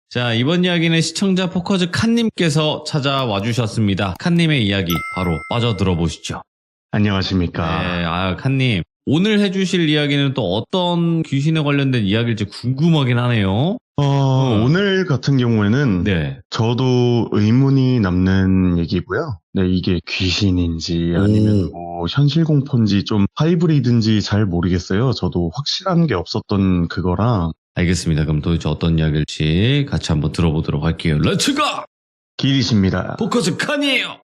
자, 이번 이야기는 시청자 포커즈 칸님께서 찾아와 주셨습니다. 칸님의 이야기 바로 빠져 들어보시죠. 안녕하십니까. 네, 칸님. 오늘 해주실 이야기는 또 어떤 귀신에 관련된 이야기일지 궁금하긴 하네요. 오늘 같은 경우에는 네. 저도 의문이 남는 얘기고요. 네, 이게 귀신인지 아니면 뭐 현실 공포인지 좀 하이브리드인지 잘 모르겠어요. 저도 확실한 게 없었던 그거라. 알겠습니다. 그럼 도대체 어떤 이야기일지 같이 한번 들어보도록 할게요. 렛츠고! 길이십니다. 포커즈 칸이에요!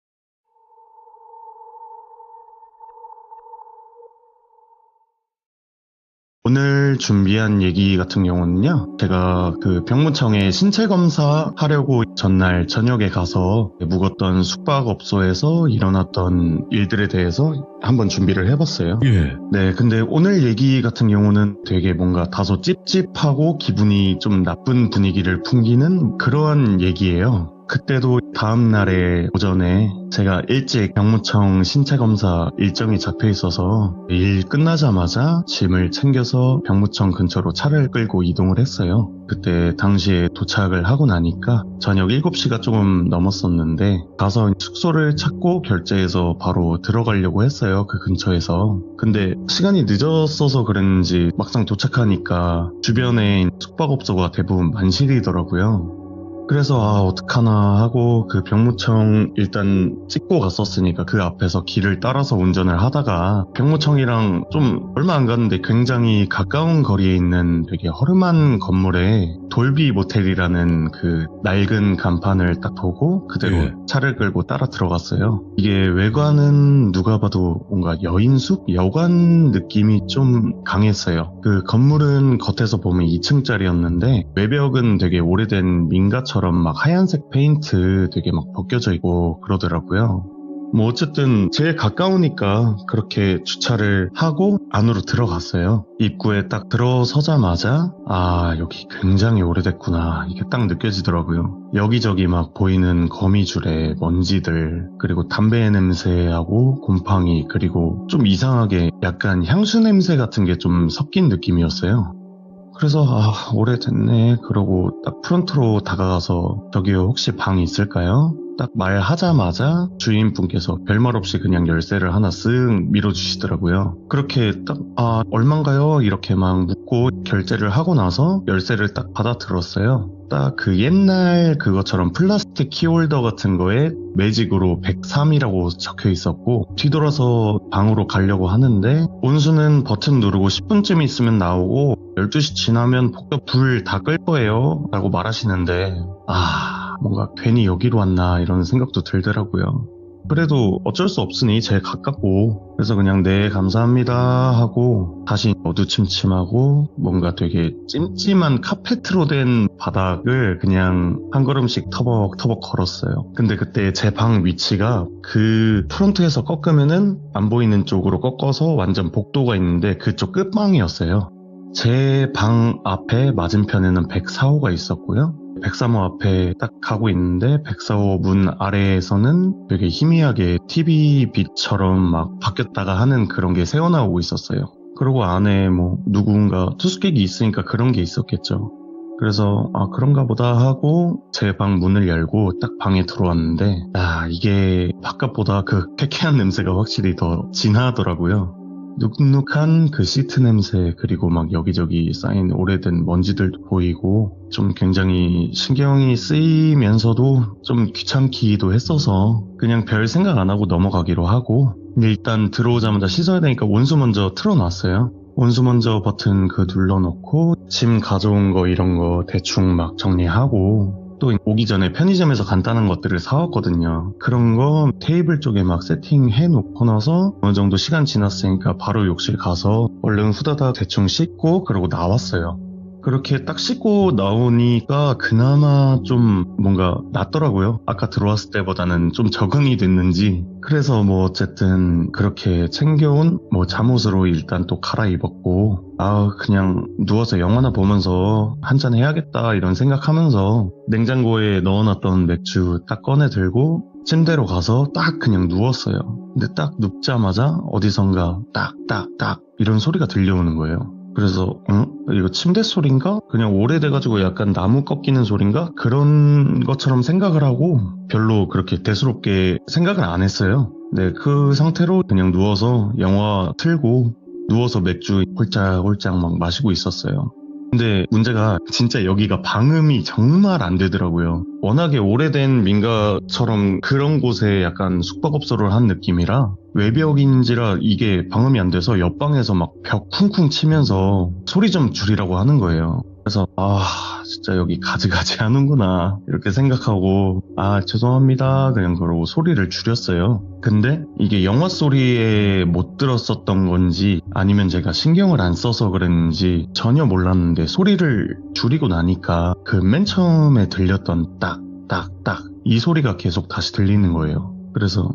오늘 준비한 얘기 같은 경우는요, 제가 그 병무청에 신체 검사 하려고 전날 저녁에 가서 묵었던 숙박업소에서 일어났던 일들에 대해서 한번 준비를 해봤어요. 예. 네, 근데 오늘 얘기 같은 경우는 되게 뭔가 다소 찝찝하고 기분이 좀 나쁜 분위기를 풍기는 그러한 얘기예요. 그때도 다음날에 오전에 제가 일찍 병무청 신체검사 일정이 잡혀 있어서 일 끝나자마자 짐을 챙겨서 병무청 근처로 차를 끌고 이동을 했어요. 그때 당시에 도착을 하고 나니까 저녁 7시가 조금 넘었었는데 가서 숙소를 찾고 결제해서 바로 들어가려고 했어요. 그 근처에서. 근데 시간이 늦었어서 그랬는지 막상 도착하니까 주변에 숙박업소가 대부분 만실이더라고요. 그래서 어떡하나 하고 그 병무청 일단 찍고 갔었으니까 그 앞에서 길을 따라서 운전을 하다가 병무청이랑 좀 얼마 안 갔는데 굉장히 가까운 거리에 있는 되게 허름한 건물에 돌비 모텔이라는 그 낡은 간판을 딱 보고 그대로 차를 끌고 따라 들어갔어요. 이게 외관은 누가 봐도 뭔가 여인숙? 여관 느낌이 좀 강했어요. 그 건물은 겉에서 보면 2층짜리였는데 외벽은 되게 오래된 민가처럼 막 하얀색 페인트 되게 막 벗겨져 있고 그러더라고요. 뭐 어쨌든 제일 가까우니까 그렇게 주차를 하고 안으로 들어갔어요. 입구에 딱 들어서자마자 여기 굉장히 오래됐구나 이게 딱 느껴지더라고요. 여기저기 막 보이는 거미줄에 먼지들 그리고 담배 냄새하고 곰팡이 그리고 좀 이상하게 약간 향수 냄새 같은 게 좀 섞인 느낌이었어요. 그래서 오래됐네 그러고 딱 프론트로 다가가서 저기요 혹시 방 있을까요? 딱 말하자마자 주인분께서 별말 없이 그냥 열쇠를 하나 쓱 밀어주시더라고요. 그렇게 딱 얼만가요? 이렇게 막 묻고 결제를 하고 나서 열쇠를 딱 받아 들었어요. 딱 그 옛날 그것처럼 플라스틱 키홀더 같은 거에 매직으로 103이라고 적혀 있었고 뒤돌아서 방으로 가려고 하는데 온수는 버튼 누르고 10분쯤 있으면 나오고 12시 지나면 복도 불 다 끌 거예요 라고 말하시는데 뭔가 괜히 여기로 왔나 이런 생각도 들더라고요. 그래도 어쩔 수 없으니 제일 가깝고 그래서 그냥 네 감사합니다 하고 다시 어두침침하고 뭔가 되게 찜찜한 카페트로 된 바닥을 그냥 한 걸음씩 터벅터벅 걸었어요. 근데 그때 제 방 위치가 그 프론트에서 꺾으면은 안 보이는 쪽으로 꺾어서 완전 복도가 있는데 그쪽 끝방이었어요. 제 방 앞에 맞은편에는 104호가 있었고요. 103호 앞에 딱 가고 있는데 104호 문 아래에서는 되게 희미하게 TV 빛처럼 막 바뀌었다가 하는 그런 게 새어나오고 있었어요. 그리고 안에 뭐 누군가 투숙객이 있으니까 그런 게 있었겠죠. 그래서 그런가 보다 하고 제 방 문을 열고 딱 방에 들어왔는데 이게 바깥보다 그 쾌쾌한 냄새가 확실히 더 진하더라고요. 눅눅한 그 시트 냄새 그리고 막 여기저기 쌓인 오래된 먼지들도 보이고 좀 굉장히 신경이 쓰이면서도 좀 귀찮기도 했어서 그냥 별 생각 안 하고 넘어가기로 하고 일단 들어오자마자 씻어야 되니까 온수 먼저 틀어놨어요. 온수 먼저 버튼 눌러놓고 짐 가져온 거 이런 거 대충 막 정리하고 또 오기 전에 편의점에서 간단한 것들을 사왔거든요. 그런 거 테이블 쪽에 막 세팅해 놓고 나서 어느 정도 시간 지났으니까 바로 욕실 가서 얼른 후다닥 대충 씻고 그러고 나왔어요. 그렇게 딱 씻고 나오니까 그나마 좀 뭔가 낫더라고요. 아까 들어왔을 때보다는 좀 적응이 됐는지. 그래서 뭐 어쨌든 그렇게 챙겨온 잠옷으로 일단 또 갈아입었고 그냥 누워서 영화나 보면서 한잔 해야겠다 이런 생각하면서 냉장고에 넣어놨던 맥주 딱 꺼내 들고 침대로 가서 딱 그냥 누웠어요. 근데 딱 눕자마자 어디선가 딱딱딱 이런 소리가 들려오는 거예요. 그래서 이거 침대 소린가? 그냥 오래돼가지고 약간 나무 꺾이는 소린가? 그런 것처럼 생각을 하고 별로 그렇게 대수롭게 생각을 안 했어요. 네, 그 상태로 그냥 누워서 영화 틀고 누워서 맥주 홀짝홀짝 막 마시고 있었어요. 근데 문제가 진짜 여기가 방음이 정말 안 되더라고요. 워낙에 오래된 민가처럼 그런 곳에 약간 숙박업소를 한 느낌이라 외벽인지라 이게 방음이 안 돼서 옆방에서 막 벽 쿵쿵 치면서 소리 좀 줄이라고 하는 거예요. 그래서 진짜 여기 가지가지 하는구나 이렇게 생각하고 죄송합니다 그냥 그러고 소리를 줄였어요. 근데 이게 영화 소리에 못 들었었던 건지 아니면 제가 신경을 안 써서 그랬는지 전혀 몰랐는데 소리를 줄이고 나니까 그 맨 처음에 들렸던 딱딱딱 이 소리가 계속 다시 들리는 거예요. 그래서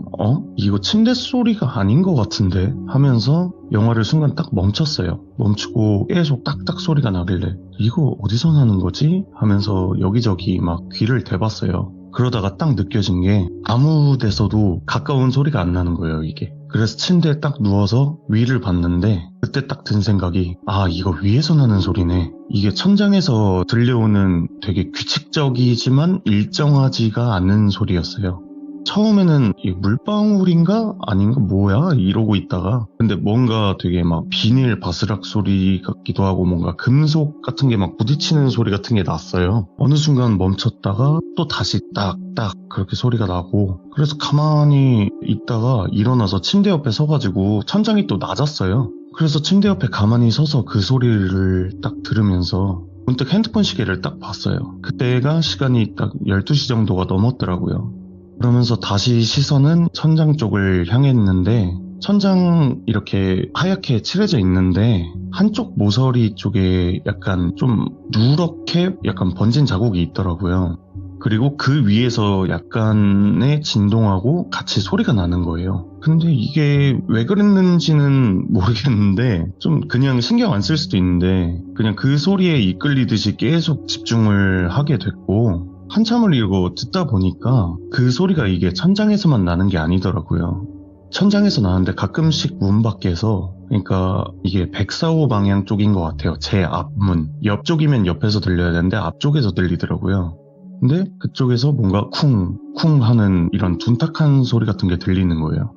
이거 침대 소리가 아닌 것 같은데 하면서 영화를 순간 딱 멈췄어요. 멈추고 계속 딱딱 소리가 나길래 이거 어디서 나는 거지? 하면서 여기저기 막 귀를 대봤어요. 그러다가 딱 느껴진 게 아무 데서도 가까운 소리가 안 나는 거예요, 이게. 그래서 침대에 딱 누워서 위를 봤는데 그때 딱 든 생각이 이거 위에서 나는 소리네. 이게 천장에서 들려오는 되게 규칙적이지만 일정하지가 않은 소리였어요. 처음에는 이 물방울인가 아닌가 뭐야 이러고 있다가 근데 뭔가 되게 막 비닐 바스락 소리 같기도 하고 뭔가 금속 같은 게 막 부딪히는 소리 같은 게 났어요. 어느 순간 멈췄다가 또 다시 딱딱 그렇게 소리가 나고 그래서 가만히 있다가 일어나서 침대 옆에 서가지고 천장이 또 낮았어요. 그래서 침대 옆에 가만히 서서 그 소리를 딱 들으면서 문득 핸드폰 시계를 딱 봤어요. 그때가 시간이 딱 12시 정도가 넘었더라고요. 그러면서 다시 시선은 천장 쪽을 향했는데 천장 이렇게 하얗게 칠해져 있는데 한쪽 모서리 쪽에 약간 좀 누렇게 약간 번진 자국이 있더라고요. 그리고 그 위에서 약간의 진동하고 같이 소리가 나는 거예요. 근데 이게 왜 그랬는지는 모르겠는데 좀 그냥 신경 안 쓸 수도 있는데 그냥 그 소리에 이끌리듯이 계속 집중을 하게 됐고 한참을 이거 듣다 보니까 그 소리가 이게 천장에서만 나는 게 아니더라고요. 천장에서 나는데 가끔씩 문 밖에서 그러니까 이게 104호 방향 쪽인 것 같아요. 제 앞문. 옆쪽이면 옆에서 들려야 되는데 앞쪽에서 들리더라고요. 근데 그쪽에서 뭔가 쿵쿵 하는 이런 둔탁한 소리 같은 게 들리는 거예요.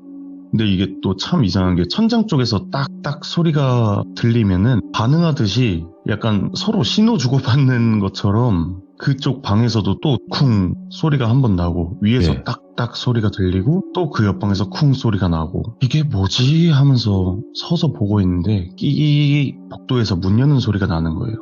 근데 이게 또 참 이상한 게 천장 쪽에서 딱딱 소리가 들리면은 반응하듯이 약간 서로 신호 주고받는 것처럼 그쪽 방에서도 또 쿵 소리가 한 번 나고 위에서 네. 딱딱 소리가 들리고 또 그 옆방에서 쿵 소리가 나고 이게 뭐지 하면서 서서 보고 있는데 끼 복도에서 문 여는 소리가 나는 거예요.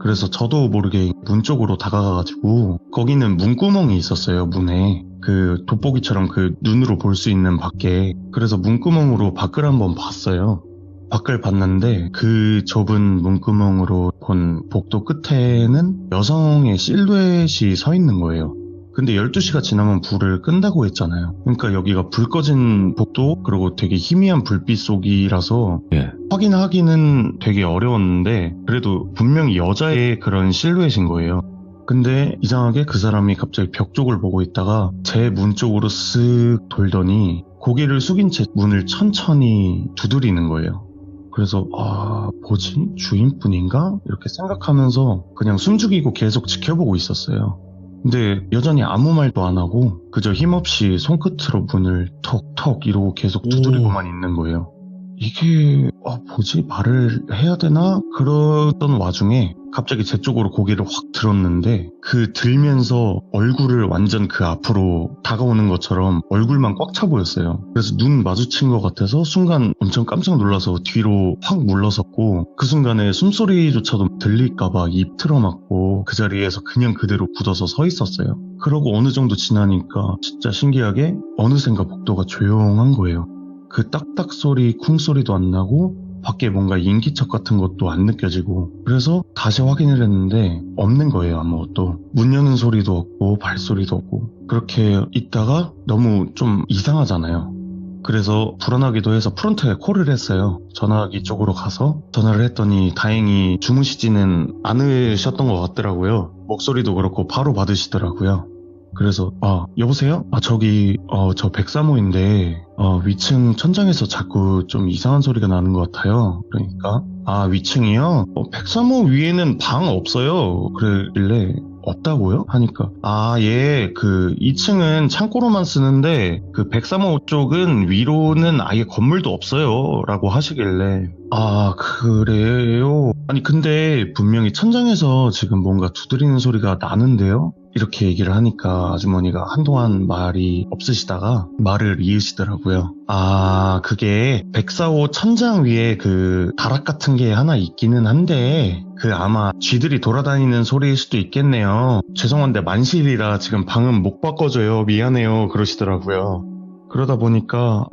그래서 저도 모르게 문 쪽으로 다가가가지고 거기는 문구멍이 있었어요. 문에 그 돋보기처럼 그 눈으로 볼 수 있는 밖에. 그래서 문구멍으로 밖을 한번 봤어요. 밖을 봤는데 그 좁은 문구멍으로 본 복도 끝에는 여성의 실루엣이 서 있는 거예요. 근데 12시가 지나면 불을 끈다고 했잖아요. 그러니까 여기가 불 꺼진 복도 그리고 되게 희미한 불빛 속이라서 예. 확인하기는 되게 어려웠는데 그래도 분명히 여자의 그런 실루엣인 거예요. 근데 이상하게 그 사람이 갑자기 벽 쪽을 보고 있다가 제 문 쪽으로 쓱 돌더니 고개를 숙인 채 문을 천천히 두드리는 거예요. 그래서 뭐지? 주인분인가? 이렇게 생각하면서 그냥 숨죽이고 계속 지켜보고 있었어요. 근데 여전히 아무 말도 안 하고 그저 힘없이 손끝으로 문을 톡톡 이러고 계속 두드리고만 있는 거예요. 이게 뭐지? 말을 해야 되나? 그러던 와중에 갑자기 제 쪽으로 고개를 확 들었는데 그 들면서 얼굴을 완전 그 앞으로 다가오는 것처럼 얼굴만 꽉 차 보였어요. 그래서 눈 마주친 것 같아서 순간 엄청 깜짝 놀라서 뒤로 확 물러섰고 그 순간에 숨소리조차도 들릴까봐 입 틀어막고 그 자리에서 그냥 그대로 굳어서 서 있었어요. 그러고 어느 정도 지나니까 진짜 신기하게 어느샌가 복도가 조용한 거예요. 그 딱딱 소리, 쿵 소리도 안 나고 밖에 뭔가 인기척 같은 것도 안 느껴지고 그래서 다시 확인을 했는데 없는 거예요. 아무것도. 문 여는 소리도 없고 발소리도 없고 그렇게 있다가 너무 좀 이상하잖아요. 그래서 불안하기도 해서 프론트에 콜을 했어요. 전화기 쪽으로 가서 전화를 했더니 다행히 주무시지는 않으셨던 것 같더라고요. 목소리도 그렇고 바로 받으시더라고요. 그래서 여보세요? 저기 저 103호인데 위층 천장에서 자꾸 좀 이상한 소리가 나는 것 같아요. 그러니까 위층이요? 103호 위에는 방 없어요. 그러길래 없다고요? 하니까 예, 그 2층은 창고로만 쓰는데 그 103호 쪽은 위로는 아예 건물도 없어요 라고 하시길래 그래요? 아니 근데 분명히 천장에서 지금 뭔가 두드리는 소리가 나는데요? 이렇게 얘기를 하니까 아주머니가 한동안 말이 없으시다가 말을 이으시더라고요. 그게 104호 천장 위에 그 다락 같은 게 하나 있기는 한데 그 아마 쥐들이 돌아다니는 소리일 수도 있겠네요. 죄송한데 만실이라 지금 방은 못 바꿔줘요. 미안해요. 그러시더라고요. 그러다 보니까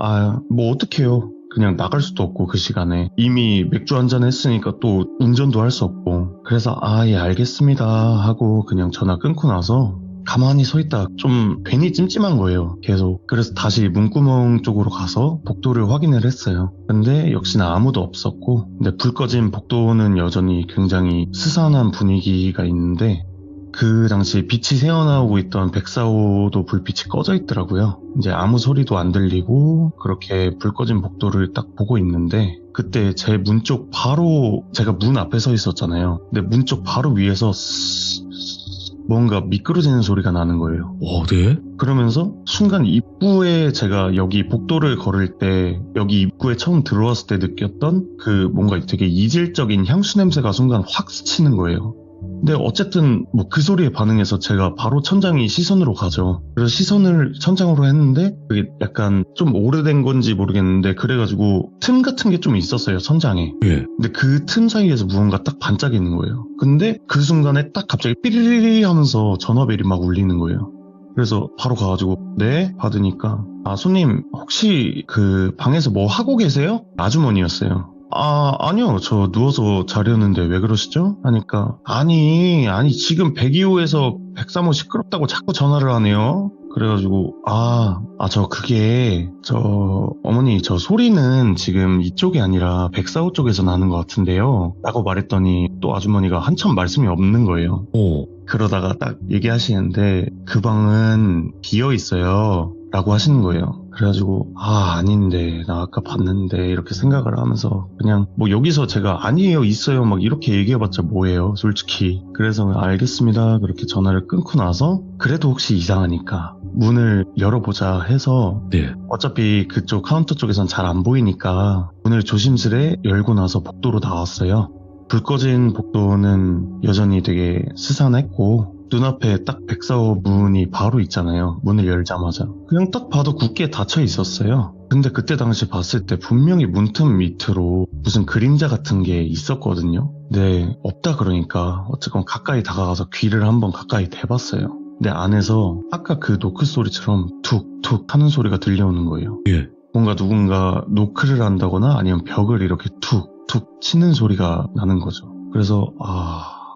뭐 어떡해요. 그냥 나갈 수도 없고 그 시간에 이미 맥주 한잔 했으니까 또 운전도 할 수 없고 그래서 예 알겠습니다 하고 그냥 전화 끊고 나서 가만히 서 있다 좀 괜히 찜찜한 거예요 계속. 그래서 다시 문구멍 쪽으로 가서 복도를 확인을 했어요. 근데 역시나 아무도 없었고 근데 불 꺼진 복도는 여전히 굉장히 스산한 분위기가 있는데 그 당시 빛이 새어나오고 있던 104호도 불빛이 꺼져 있더라고요. 이제 아무 소리도 안 들리고 그렇게 불 꺼진 복도를 딱 보고 있는데 그때 제 문 쪽 바로 제가 문 앞에 서 있었잖아요. 근데 문 쪽 바로 위에서 뭔가 미끄러지는 소리가 나는 거예요. 네? 그러면서 순간 입구에 제가 여기 복도를 걸을 때 여기 입구에 처음 들어왔을 때 느꼈던 그 뭔가 되게 이질적인 향수 냄새가 순간 확 스치는 거예요. 근데 어쨌든 뭐 그 소리에 반응해서 제가 바로 천장이 시선으로 가죠. 그래서 시선을 천장으로 했는데 그게 약간 좀 오래된 건지 모르겠는데 그래가지고 틈 같은 게 좀 있었어요 천장에. 예. 근데 그 틈 사이에서 무언가 딱 반짝이는 거예요. 근데 그 순간에 딱 갑자기 삐리리리 하면서 전화벨이 막 울리는 거예요. 그래서 바로 가가지고 네? 받으니까 손님 혹시 그 방에서 뭐 하고 계세요? 아주머니였어요. 아니요. 저 누워서 자려는데 왜 그러시죠? 하니까 아니 지금 102호에서 103호 시끄럽다고 자꾸 전화를 하네요. 그래가지고 어머니 저 소리는 지금 이쪽이 아니라 104호 쪽에서 나는 것 같은데요 라고 말했더니 또 아주머니가 한참 말씀이 없는 거예요. 그러다가 딱 얘기하시는데 그 방은 비어 있어요 라고 하시는 거예요. 그래가지고 아닌데 나 아까 봤는데 이렇게 생각을 하면서 그냥 뭐 여기서 제가 아니에요 있어요 막 이렇게 얘기해봤자 뭐예요 솔직히. 그래서 알겠습니다 그렇게 전화를 끊고 나서 그래도 혹시 이상하니까 문을 열어보자 해서 네. 어차피 그쪽 카운터 쪽에선 잘 안 보이니까 문을 조심스레 열고 나서 복도로 나왔어요. 불 꺼진 복도는 여전히 되게 스산했고 눈앞에 딱 104호 문이 바로 있잖아요. 문을 열자마자 그냥 딱 봐도 굳게 닫혀 있었어요. 근데 그때 당시 봤을 때 분명히 문틈 밑으로 무슨 그림자 같은 게 있었거든요. 근데 없다 그러니까 어쨌건 가까이 다가가서 귀를 한번 가까이 대봤어요. 근데 안에서 아까 그 노크 소리처럼 툭툭 하는 소리가 들려오는 거예요. 예. 뭔가 누군가 노크를 한다거나 아니면 벽을 이렇게 툭툭 치는 소리가 나는 거죠. 그래서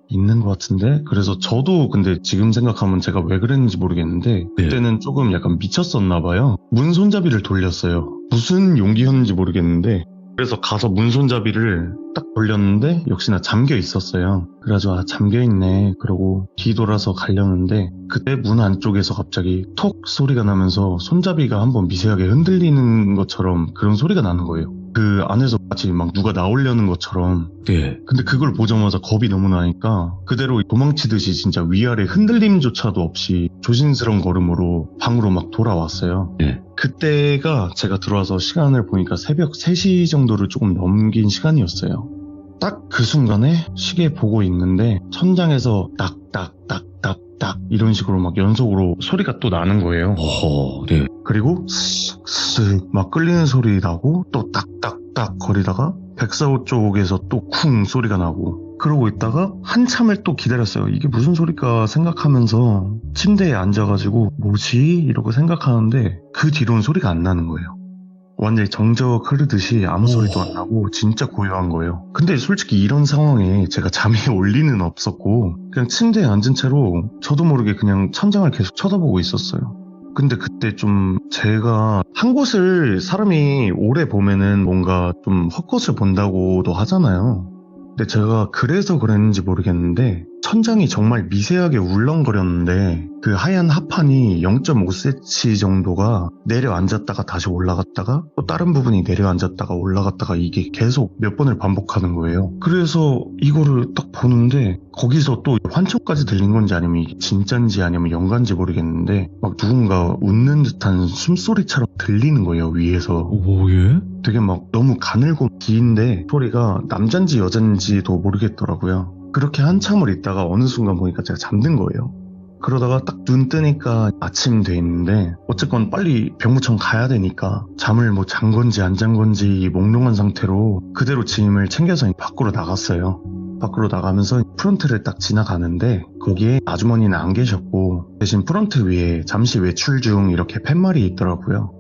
있는 것 같은데? 그래서 저도 근데 지금 생각하면 제가 왜 그랬는지 모르겠는데 그때는 조금 약간 미쳤었나 봐요. 문 손잡이를 돌렸어요. 무슨 용기였는지 모르겠는데 그래서 가서 문 손잡이를 딱 돌렸는데 역시나 잠겨 있었어요. 그래가지고 잠겨 있네 그러고 뒤돌아서 가려는데 그때 문 안쪽에서 갑자기 톡 소리가 나면서 손잡이가 한번 미세하게 흔들리는 것처럼 그런 소리가 나는 거예요. 그 안에서 마치 막 누가 나오려는 것처럼. 네. 근데 그걸 보자마자 겁이 너무 나니까 그대로 도망치듯이 진짜 위아래 흔들림조차도 없이 조심스러운 걸음으로 방으로 막 돌아왔어요. 네. 그때가 제가 들어와서 시간을 보니까 새벽 3시 정도를 조금 넘긴 시간이었어요. 딱 그 순간에 시계 보고 있는데 천장에서 딱딱딱딱딱 이런 식으로 막 연속으로 소리가 또 나는 거예요. 네. 그리고 쓱쓱 막 끌리는 소리 나고 또 딱딱딱 거리다가 104호 쪽에서 또 쿵 소리가 나고 그러고 있다가 한참을 또 기다렸어요. 이게 무슨 소리일까 생각하면서 침대에 앉아가지고 뭐지? 이러고 생각하는데 그 뒤로는 소리가 안 나는 거예요. 완전히 정적 흐르듯이 아무 소리도 안 나고 진짜 고요한 거예요. 근데 솔직히 이런 상황에 제가 잠이 올 리는 없었고 그냥 침대에 앉은 채로 저도 모르게 그냥 천장을 계속 쳐다보고 있었어요. 근데 그때 좀 제가 한 곳을 사람이 오래 보면은 뭔가 좀 헛것을 본다고도 하잖아요. 근데 제가 그래서 그랬는지 모르겠는데 천장이 정말 미세하게 울렁거렸는데 그 하얀 합판이 0.5cm 정도가 내려앉았다가 다시 올라갔다가 또 다른 부분이 내려앉았다가 올라갔다가 이게 계속 몇 번을 반복하는 거예요. 그래서 이거를 딱 보는데 거기서 또 환청까지 들린 건지 아니면 이게 진짠지 아니면 연관인지 모르겠는데 막 누군가 웃는 듯한 숨소리처럼 들리는 거예요, 위에서. 오, 예? 되게 막 너무 가늘고 긴데 소리가 남잔지 여잔지도 모르겠더라고요. 그렇게 한참을 있다가 어느 순간 보니까 제가 잠든 거예요. 그러다가 딱 눈 뜨니까 아침 돼 있는데 어쨌건 빨리 병무청 가야 되니까 잠을 뭐 잔 건지 안 잔 건지 몽롱한 상태로 그대로 짐을 챙겨서 밖으로 나갔어요. 밖으로 나가면서 프런트를 딱 지나가는데 거기에 아주머니는 안 계셨고 대신 프런트 위에 잠시 외출 중 이렇게 팻말이 있더라고요.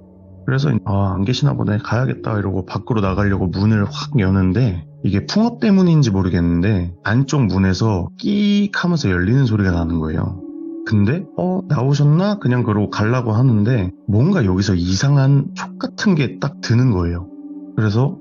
그래서 안 계시나 보네, 가야겠다 이러고 밖으로 나가려고 문을 확 여는데 이게 풍업 때문인지 모르겠는데 안쪽 문에서 끼익 하면서 열리는 소리가 나는 거예요. 근데 나오셨나? 그냥 그러고 가려고 하는데 뭔가 여기서 이상한 촉 같은 게 딱 드는 거예요. 그래서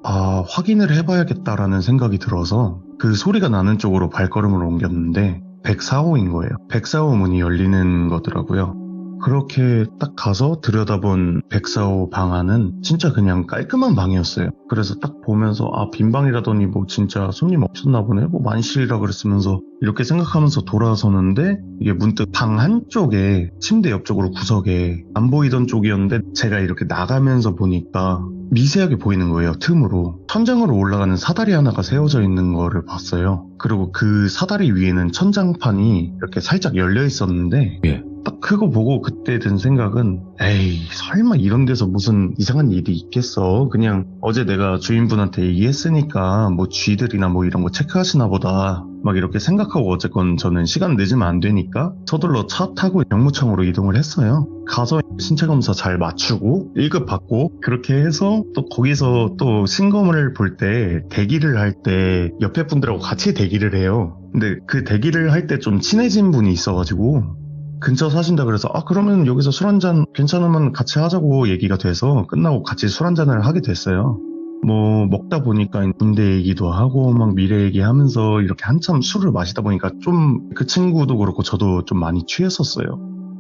확인을 해봐야겠다라는 생각이 들어서 그 소리가 나는 쪽으로 발걸음을 옮겼는데 104호인 거예요. 104호 문이 열리는 거더라고요. 그렇게 딱 가서 들여다본 104호 방 안은 진짜 그냥 깔끔한 방이었어요. 그래서 딱 보면서 빈 방이라더니 뭐 진짜 손님 없었나 보네, 뭐 만실이라 그랬으면서 이렇게 생각하면서 돌아서는데 이게 문득 방 한쪽에 침대 옆쪽으로 구석에 안 보이던 쪽이었는데 제가 이렇게 나가면서 보니까 미세하게 보이는 거예요. 틈으로 천장으로 올라가는 사다리 하나가 세워져 있는 거를 봤어요. 그리고 그 사다리 위에는 천장판이 이렇게 살짝 열려 있었는데 딱 그거 보고 그때 든 생각은 에이 설마 이런 데서 무슨 이상한 일이 있겠어, 그냥 어제 내가 주인분한테 얘기했으니까 뭐 쥐들이나 뭐 이런 거 체크하시나 보다 막 이렇게 생각하고 어쨌건 저는 시간 늦으면 안 되니까 서둘러 차 타고 병무청으로 이동을 했어요. 가서 신체검사 잘 맞추고 1급 받고 그렇게 해서 또 거기서 또 신검을 볼 때 대기를 할 때 옆에 분들하고 같이 대기를 해요. 근데 그 대기를 할 때 좀 친해진 분이 있어가지고 근처 사신다 그래서 그러면 여기서 술 한잔 괜찮으면 같이 하자고 얘기가 돼서 끝나고 같이 술 한잔을 하게 됐어요. 뭐 먹다 보니까 군대 얘기도 하고 막 미래 얘기하면서 이렇게 한참 술을 마시다 보니까 좀 그 친구도 그렇고 저도 좀 많이 취했었어요.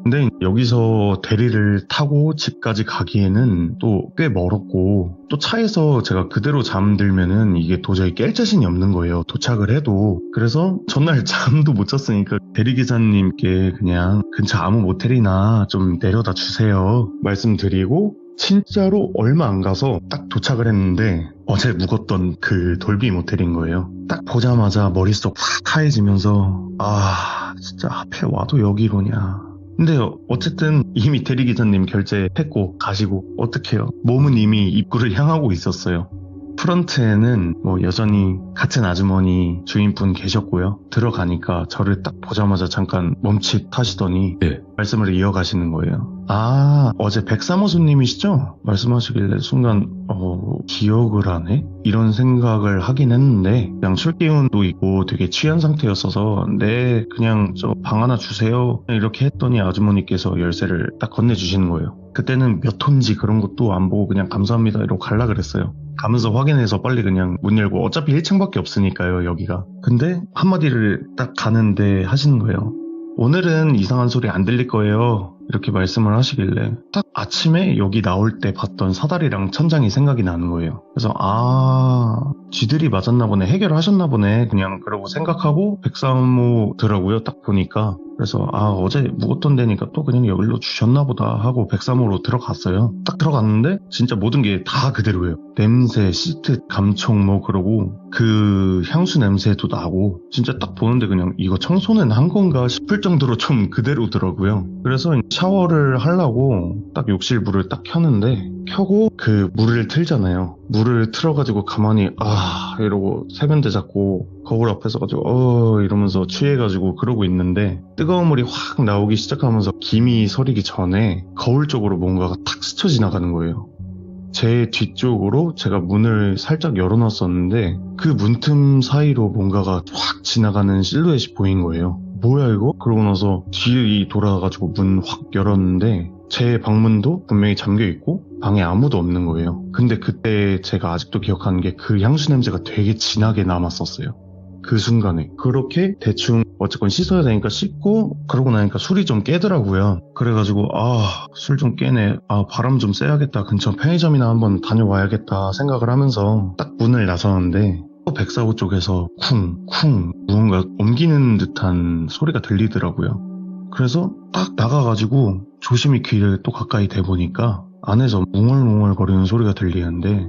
근데 여기서 대리를 타고 집까지 가기에는 또 꽤 멀었고 또 차에서 제가 그대로 잠들면은 이게 도저히 깰 자신이 없는 거예요, 도착을 해도. 그래서 전날 잠도 못 잤으니까 대리기사님께 그냥 근처 아무 모텔이나 좀 내려다 주세요 말씀드리고 진짜로 얼마 안 가서 딱 도착을 했는데 어제 묵었던 그 돌비 모텔인 거예요. 딱 보자마자 머릿속 확 하얘지면서 진짜 하필 와도 여기로냐. 근데 어쨌든 이미 대리기사님 결제했고 가시고 어떡해요. 몸은 이미 입구를 향하고 있었어요. 프런트에는 뭐 여전히 같은 아주머니 주인분 계셨고요. 들어가니까 저를 딱 보자마자 잠깐 멈칫하시더니 말씀을 이어가시는 거예요. 어제 103호 손님이시죠? 말씀하시길래 순간 기억을 하네? 이런 생각을 하긴 했는데 그냥 술 기운도 있고 되게 취한 상태였어서 네 그냥 저 방 하나 주세요 이렇게 했더니 아주머니께서 열쇠를 딱 건네주시는 거예요. 그때는 몇 톤지 그런 것도 안 보고 그냥 감사합니다 이러고 갈라 그랬어요. 가면서 확인해서 빨리 그냥 문 열고 어차피 1층밖에 없으니까요 여기가. 근데 한마디를 딱 가는데 하시는 거예요. 오늘은 이상한 소리 안 들릴 거예요 이렇게 말씀을 하시길래 딱 아침에 여기 나올 때 봤던 사다리랑 천장이 생각이 나는 거예요. 그래서 쥐들이 맞았나 보네, 해결하셨나 보네 그냥 그러고 생각하고 103호더라고요 딱 보니까. 그래서 어제 묵었던 데니까 또 그냥 여기로 주셨나 보다 하고 103호로 들어갔어요. 딱 들어갔는데 진짜 모든 게 다 그대로예요. 냄새, 시트, 감촉 뭐 그러고 그 향수 냄새도 나고 진짜 딱 보는데 그냥 이거 청소는 한 건가 싶을 정도로 좀 그대로더라고요. 그래서 샤워를 하려고 딱 욕실 물을 딱 켰는데 켜고 그 물을 틀잖아요. 물을 틀어가지고 가만히 이러고 세면대 잡고 거울 앞에서 가지고 이러면서 취해가지고 그러고 있는데 뜨거운 물이 확 나오기 시작하면서 김이 서리기 전에 거울 쪽으로 뭔가가 탁 스쳐 지나가는 거예요. 제 뒤쪽으로 제가 문을 살짝 열어놨었는데 그 문틈 사이로 뭔가가 확 지나가는 실루엣이 보인 거예요. 뭐야 이거? 그러고 나서 뒤에 돌아가가지고 문 확 열었는데 제 방문도 분명히 잠겨있고 방에 아무도 없는 거예요. 근데 그때 제가 아직도 기억하는 게 그 향수 냄새가 되게 진하게 남았었어요. 그 순간에. 그렇게 대충 어쨌건 씻어야 되니까 씻고 그러고 나니까 술이 좀 깨더라고요. 그래가지고 술 좀 깨네. 바람 좀 쐬야겠다. 근처 편의점이나 한번 다녀와야겠다 생각을 하면서 딱 문을 나서는데 백사호 쪽에서 쿵쿵 무언가 옮기는 듯한 소리가 들리더라고요. 그래서 딱 나가가지고 조심히 귀를 또 가까이 대보니까 안에서 웅얼웅얼거리는 소리가 들리는데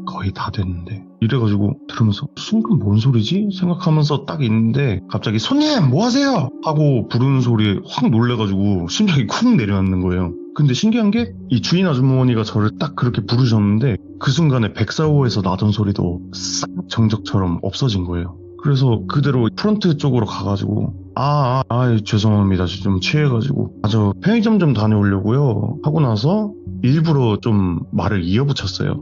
거의 다 됐는데 이래가지고 들으면서 순간 뭔 소리지? 생각하면서 딱 있는데 갑자기 손님 뭐하세요? 하고 부르는 소리에 확 놀래가지고 심장이 쿵 내려앉는 거예요. 근데 신기한 게 이 주인 아주머니가 저를 딱 그렇게 부르셨는데 그 순간에 백사호에서 나던 소리도 싹 정적처럼 없어진 거예요. 그래서 그대로 프런트 쪽으로 가가지고 죄송합니다. 좀 취해가지고 저 편의점 좀 다녀오려고요 하고 나서 일부러 좀 말을 이어붙였어요.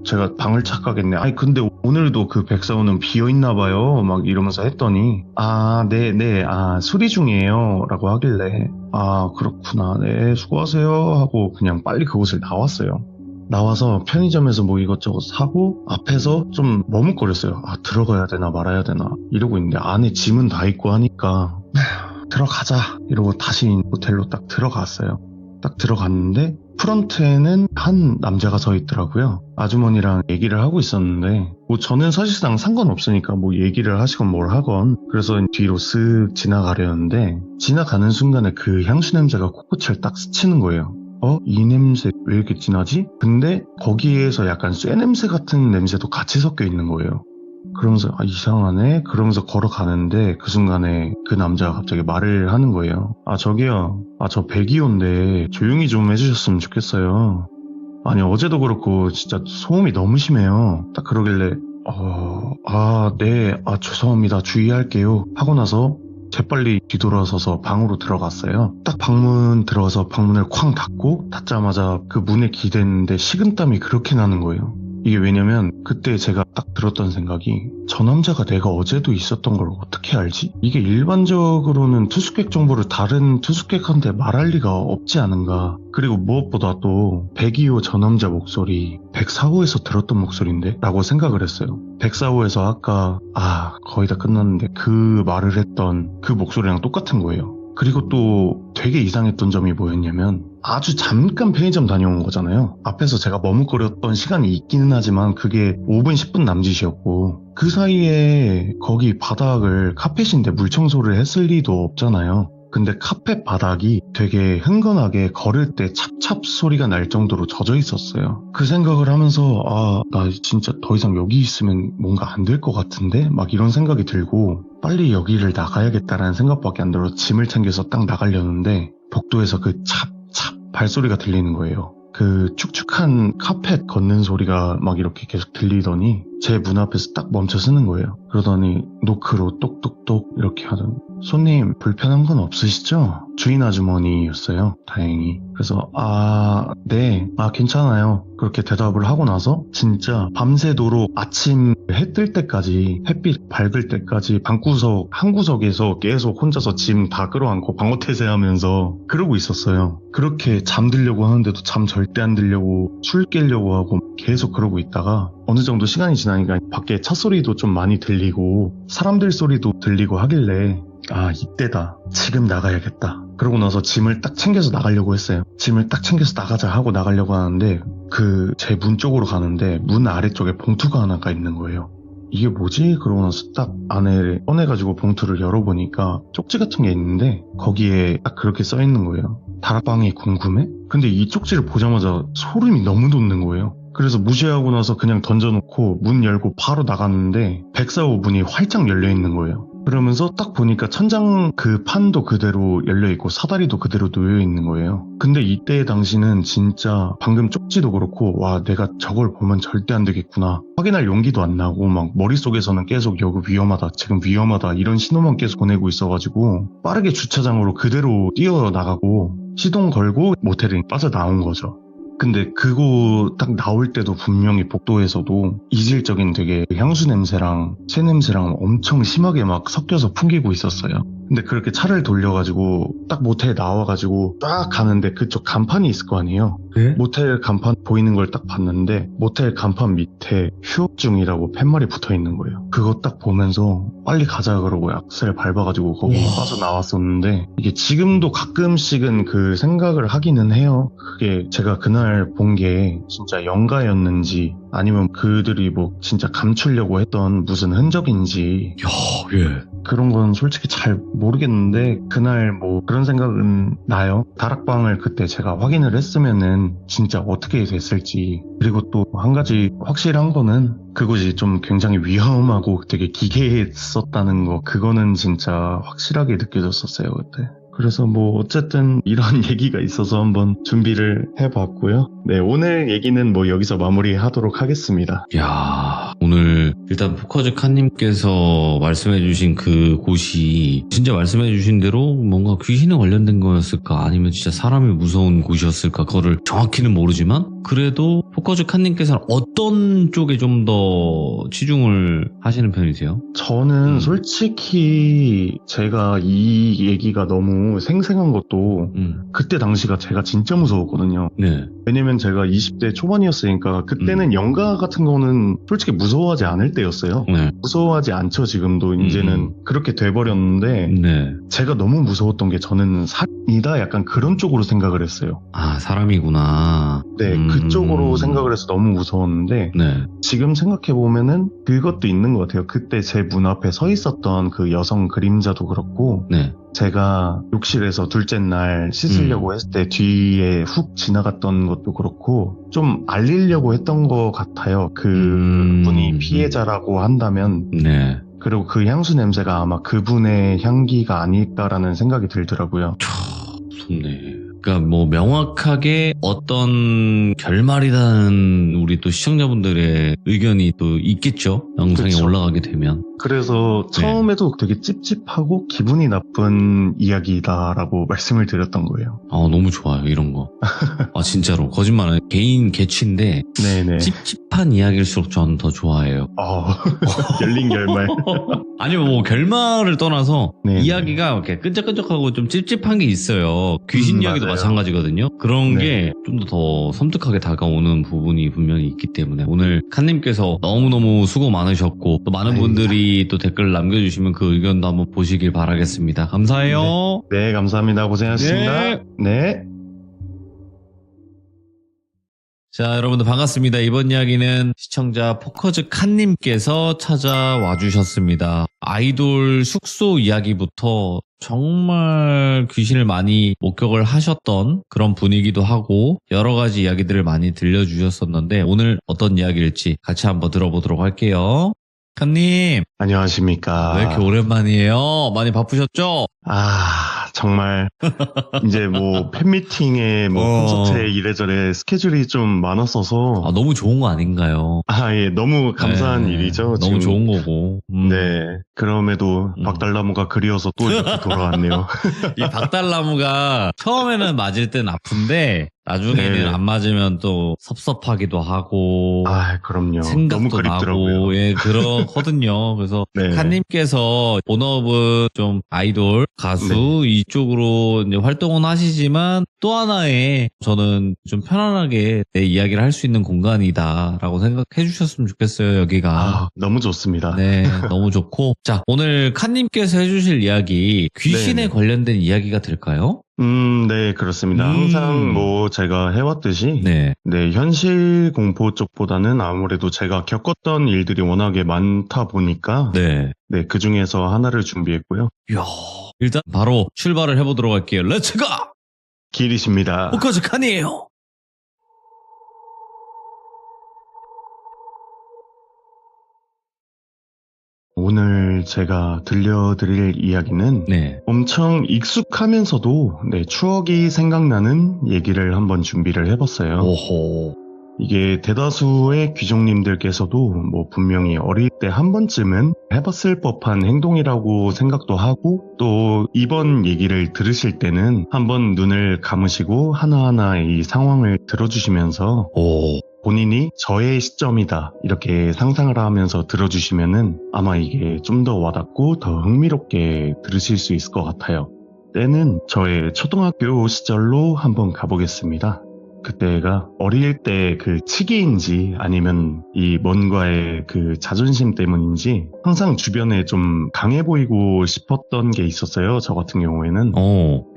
제가 방을 착각했네. 근데 오늘도 그 백사호는 비어있나봐요 막 이러면서 했더니 네 수리 중이에요 라고 하길래 그렇구나 네 수고하세요 하고 그냥 빨리 그곳을 나왔어요. 나와서 편의점에서 뭐 이것저것 사고 앞에서 좀 머뭇거렸어요. 들어가야 되나 말아야 되나 이러고 있는데 안에 짐은 다 있고 하니까 들어가자 이러고 다시 호텔로 딱 들어갔어요. 딱 들어갔는데 프런트에는 한 남자가 서 있더라고요. 아주머니랑 얘기를 하고 있었는데 뭐 저는 사실상 상관없으니까 뭐 얘기를 하시건 뭘 하건 그래서 뒤로 쓱 지나가려는데 지나가는 순간에 그 향수 냄새가 코끝을 딱 스치는 거예요. 이 냄새 왜 이렇게 진하지? 근데 거기에서 약간 쇠 냄새 같은 냄새도 같이 섞여 있는 거예요. 그러면서 이상하네? 그러면서 걸어가는데 그 순간에 그 남자가 갑자기 말을 하는 거예요. 저기요. 저 백이호인데 조용히 좀 해주셨으면 좋겠어요. 아니 어제도 그렇고 진짜 소음이 너무 심해요. 딱 그러길래 네. 죄송합니다. 주의할게요. 하고 나서 재빨리 뒤돌아서서 방으로 들어갔어요. 딱 방문 들어가서 방문을 쾅 닫고 닫자마자 그 문에 기댔는데 식은땀이 그렇게 나는 거예요. 이게 왜냐면 그때 제가 딱 들었던 생각이 저 남자가 내가 어제도 있었던 걸 어떻게 알지? 이게 일반적으로는 투숙객 정보를 다른 투숙객한테 말할 리가 없지 않은가. 그리고 무엇보다 또 102호 저 남자 목소리 104호에서 들었던 목소리인데? 라고 생각을 했어요. 104호에서 아까 거의 다 끝났는데 그 말을 했던 그 목소리랑 똑같은 거예요. 그리고 또 되게 이상했던 점이 뭐였냐면 아주 잠깐 편의점 다녀온 거잖아요. 앞에서 제가 머뭇거렸던 시간이 있기는 하지만 그게 5분 10분 남짓이었고 그 사이에 거기 바닥을 카펫인데 물 청소를 했을 리도 없잖아요. 근데 카펫 바닥이 되게 흥건하게 걸을 때 찹찹 소리가 날 정도로 젖어 있었어요. 그 생각을 하면서 나 진짜 더 이상 여기 있으면 뭔가 안 될 것 같은데? 막 이런 생각이 들고 빨리 여기를 나가야겠다라는 생각밖에 안 들어 짐을 챙겨서 딱 나가려는데 복도에서 그 찹찹 발소리가 들리는 거예요. 그 축축한 카펫 걷는 소리가 막 이렇게 계속 들리더니 제 문 앞에서 딱 멈춰 서는 거예요. 그러더니 노크로 똑똑똑 이렇게 하더니 손님 불편한 건 없으시죠? 주인 아주머니였어요. 다행히. 그래서 네. 괜찮아요. 그렇게 대답을 하고 나서 진짜 밤새도록 아침 해 뜰 때까지 햇빛 밝을 때까지 방구석 한 구석에서 계속 혼자서 짐 다 끌어안고 방어태세하면서 그러고 있었어요. 그렇게 잠들려고 하는데도 잠 절대 안 들려고 술 깨려고 하고 계속 그러고 있다가 어느 정도 시간이 지나니까 밖에 차 소리도 좀 많이 들리고 사람들 소리도 들리고 하길래 이때다. 지금 나가야겠다. 그러고 나서 짐을 딱 챙겨서 나가려고 했어요. 짐을 딱 챙겨서 나가자 하고 나가려고 하는데 제 문 쪽으로 가는데 문 아래쪽에 봉투가 하나가 있는 거예요. 이게 뭐지? 그러고 나서 딱 안에 꺼내가지고 봉투를 열어보니까 쪽지 같은 게 있는데 거기에 딱 그렇게 써있는 거예요. 다락방이 궁금해? 근데 이 쪽지를 보자마자 소름이 너무 돋는 거예요. 그래서 무시하고 나서 그냥 던져놓고 문 열고 바로 나갔는데 104호 문이 활짝 열려있는 거예요. 그러면서 딱 보니까 천장 그 판도 그대로 열려있고 사다리도 그대로 놓여있는 거예요. 근데 이때의 당시는 진짜 방금 쪽지도 그렇고 내가 저걸 보면 절대 안 되겠구나. 확인할 용기도 안 나고 막 머릿속에서는 계속 여기 위험하다 지금 위험하다 이런 신호만 계속 보내고 있어가지고 빠르게 주차장으로 그대로 뛰어나가고 시동 걸고 모텔에 빠져나온 거죠. 근데 그거 딱 나올 때도 분명히 복도에서도 이질적인 되게 향수 냄새랑 새 냄새랑 엄청 심하게 막 섞여서 풍기고 있었어요. 근데 그렇게 차를 돌려가지고 딱 모텔에 나와가지고 딱 가는데 그쪽 간판이 있을 거 아니에요. 네? 모텔 간판 보이는 걸 딱 봤는데 모텔 간판 밑에 휴업 중이라고 팻말이 붙어 있는 거예요. 그거 딱 보면서 빨리 가자 그러고 악셀 밟아가지고 거기 우와. 빠져나왔었는데 이게 지금도 가끔씩은 그 생각을 하기는 해요. 그게 제가 그날 본 게 진짜 영가였는지 아니면 그들이 뭐 진짜 감추려고 했던 무슨 흔적인지 야, 예. 그런 건 솔직히 잘 모르겠는데 그날 뭐 그런 생각은 나요. 다락방을 그때 제가 확인을 했으면은 진짜 어떻게 됐을지. 그리고 또 한 가지 확실한 거는 그곳이 좀 굉장히 위험하고 되게 기괴했었다는 거, 그거는 진짜 확실하게 느껴졌었어요 그때. 그래서 뭐 어쨌든 이런 얘기가 있어서 한번 준비를 해봤고요. 네, 오늘 얘기는 뭐 여기서 마무리하도록 하겠습니다. 야, 오늘 일단 포커즈 칸님께서 말씀해주신 그 곳이 진짜 말씀해주신 대로 뭔가 귀신에 관련된 거였을까 아니면 진짜 사람이 무서운 곳이었을까 그거를 정확히는 모르지만 그래도 포커즈 칸님께서는 어떤 쪽에 좀 더 치중을 하시는 편이세요? 저는 솔직히 제가 이 얘기가 너무 생생한 것도 그때 당시가 제가 진짜 무서웠거든요. 네. 왜냐면 제가 20대 초반이었으니까 그때는 영가 같은 거는 솔직히 무서워하지 않을 때였어요. 네. 무서워하지 않죠. 지금도 이제는 그렇게 돼버렸는데 네. 제가 너무 무서웠던 게 저는 살인이다 약간 그런 쪽으로 생각을 했어요. 아, 사람이구나. 네, 그쪽으로 생각을 해서 너무 무서웠는데 네. 지금 생각해보면은 그것도 있는 것 같아요. 그때 제 문 앞에 서 있었던 그 여성 그림자도 그렇고 네. 제가 욕실에서 둘째 날 씻으려고 했을 때 뒤에 훅 지나갔던 것도 그렇고 좀 알리려고 했던 것 같아요. 그 분이 피해자라고 한다면. 네. 그리고 그 향수 냄새가 아마 그분의 향기가 아닐까라는 생각이 들더라고요. 무섭네. 그러니까 뭐 명확하게 어떤 결말이라는 우리 또 시청자분들의 의견이 또 있겠죠. 영상에 그쵸. 올라가게 되면. 그래서 처음에도 되게 찝찝하고 기분이 나쁜 이야기다라고 말씀을 드렸던 거예요. 아, 너무 좋아요, 이런 거. 아, 진짜로. 거짓말은 개인 개취인데 네네. 찝찝한 이야기일수록 저는 더 좋아해요. 열린 결말. 아니면 뭐 결말을 떠나서 네네. 이야기가 이렇게 끈적끈적하고 좀 찝찝한 게 있어요. 귀신 이야기도 맞아요. 마찬가지거든요. 그런 네. 게 좀 더 섬뜩하게 다가오는 부분이 분명히 있기 때문에 오늘 칸님께서 너무너무 수고 많으셨고 또 많은 아닙니다. 분들이 또 댓글 남겨주시면 그 의견도 한번 보시길 바라겠습니다. 감사해요. 네, 감사합니다. 고생하셨습니다. 네. 네. 자, 여러분들 반갑습니다. 이번 이야기는 시청자 포커즈 칸님께서 찾아와 주셨습니다. 아이돌 숙소 이야기부터 정말 귀신을 많이 목격을 하셨던 그런 분이기도 하고 여러 가지 이야기들을 많이 들려주셨었는데 오늘 어떤 이야기일지 같이 한번 들어보도록 할게요. 칸님, 안녕하십니까. 왜 이렇게 오랜만이에요? 많이 바쁘셨죠? 정말 이제 뭐 팬미팅에 뭐 콘서트에 이래저래 스케줄이 좀 많았어서 아, 너무 좋은 거 아닌가요? 예, 너무 감사한 네, 일이죠. 너무 지금. 좋은 거고. 네. 그럼에도 박달나무가 그리워서 또 이렇게 돌아왔네요. 이 박달나무가 처음에는 맞을 땐 아픈데 나중에는 네네. 안 맞으면 또 섭섭하기도 하고 그럼요. 너무 생각도 그립더라고요. 나고 예 그렇거든요. 그래서 네. 칸님께서 본업은 좀 아이돌 가수 이쪽으로 이제 활동은 하시지만 또 하나의 저는 좀 편안하게 내 이야기를 할 수 있는 공간이다라고 생각해 주셨으면 좋겠어요. 여기가. 너무 좋습니다. 네, 너무 좋고. 자, 오늘 칸님께서 해주실 이야기, 귀신에 네네. 관련된 이야기가 될까요? 네, 그렇습니다. 항상 뭐 제가 해왔듯이 네. 네, 현실 공포 쪽보다는 아무래도 제가 겪었던 일들이 워낙에 많다 보니까 네. 네, 그 중에서 하나를 준비했고요. 이야, 일단 바로 출발을 해보도록 할게요. 렛츠고! 길이십니다. 포커즈 칸이에요. 오늘 제가 들려드릴 이야기는 네. 엄청 익숙하면서도 네, 추억이 생각나는 얘기를 한번 준비를 해봤어요. 오호. 이게 대다수의 귀족님들께서도 뭐 분명히 어릴 때 한 번쯤은 해봤을 법한 행동이라고 생각도 하고 또 이번 얘기를 들으실 때는 한번 눈을 감으시고 하나하나 이 상황을 들어주시면서 본인이 저의 시점이다 이렇게 상상을 하면서 들어주시면은 아마 이게 좀 더 와닿고 더 흥미롭게 들으실 수 있을 것 같아요. 때는 저의 초등학교 시절로 한번 가보겠습니다. 그때가 어릴 때 그 치기인지 아니면 이 뭔가의 그 자존심 때문인지 항상 주변에 좀 강해 보이고 싶었던 게 있었어요. 저 같은 경우에는.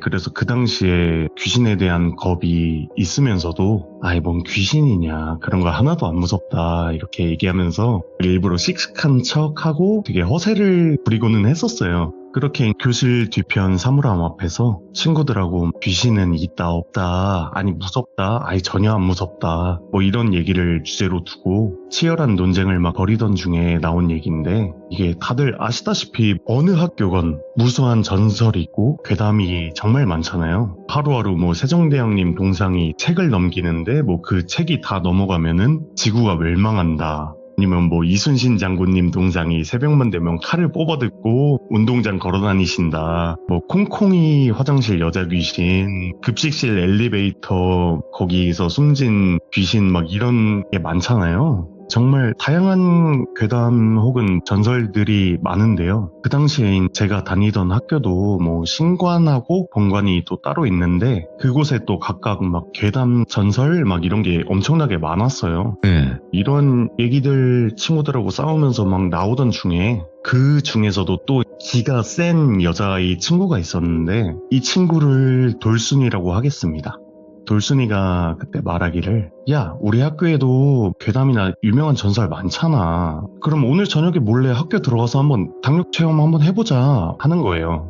그래서 그 당시에 귀신에 대한 겁이 있으면서도 아이 뭔 귀신이냐 그런 거 하나도 안 무섭다 이렇게 얘기하면서 일부러 씩씩한 척하고 되게 허세를 부리고는 했었어요. 그렇게 교실 뒤편 사물함 앞에서 친구들하고 귀신은 있다 없다 아니 무섭다 아니 전혀 안 무섭다 뭐 이런 얘기를 주제로 두고 치열한 논쟁을 막 벌이던 중에 나온 얘기인데 이게 다들 아시다시피 어느 학교건 무수한 전설이 있고 괴담이 정말 많잖아요. 하루하루 뭐 세종대왕님 동상이 책을 넘기는데 뭐 그 책이 다 넘어가면은 지구가 멸망한다. 아니면 뭐 이순신 장군님 동상이 새벽만 되면 칼을 뽑아듣고 운동장 걸어다니신다. 뭐 콩콩이 화장실 여자 귀신, 급식실 엘리베이터 거기서 숨진 귀신 막 이런 게 많잖아요. 정말 다양한 괴담 혹은 전설들이 많은데요. 그 당시에 제가 다니던 학교도 뭐 신관하고 본관이 또 따로 있는데 그곳에 또 각각 막 괴담 전설 막 이런 게 엄청나게 많았어요. 네. 이런 얘기들 친구들하고 싸우면서 막 나오던 중에 그 중에서도 또 기가 센 여자아이 친구가 있었는데 이 친구를 돌순이라고 하겠습니다. 돌순이가 그때 말하기를 야 우리 학교에도 괴담이나 유명한 전설 많잖아. 그럼 오늘 저녁에 몰래 학교 들어가서 한번 당력 체험 한번 해보자 하는 거예요.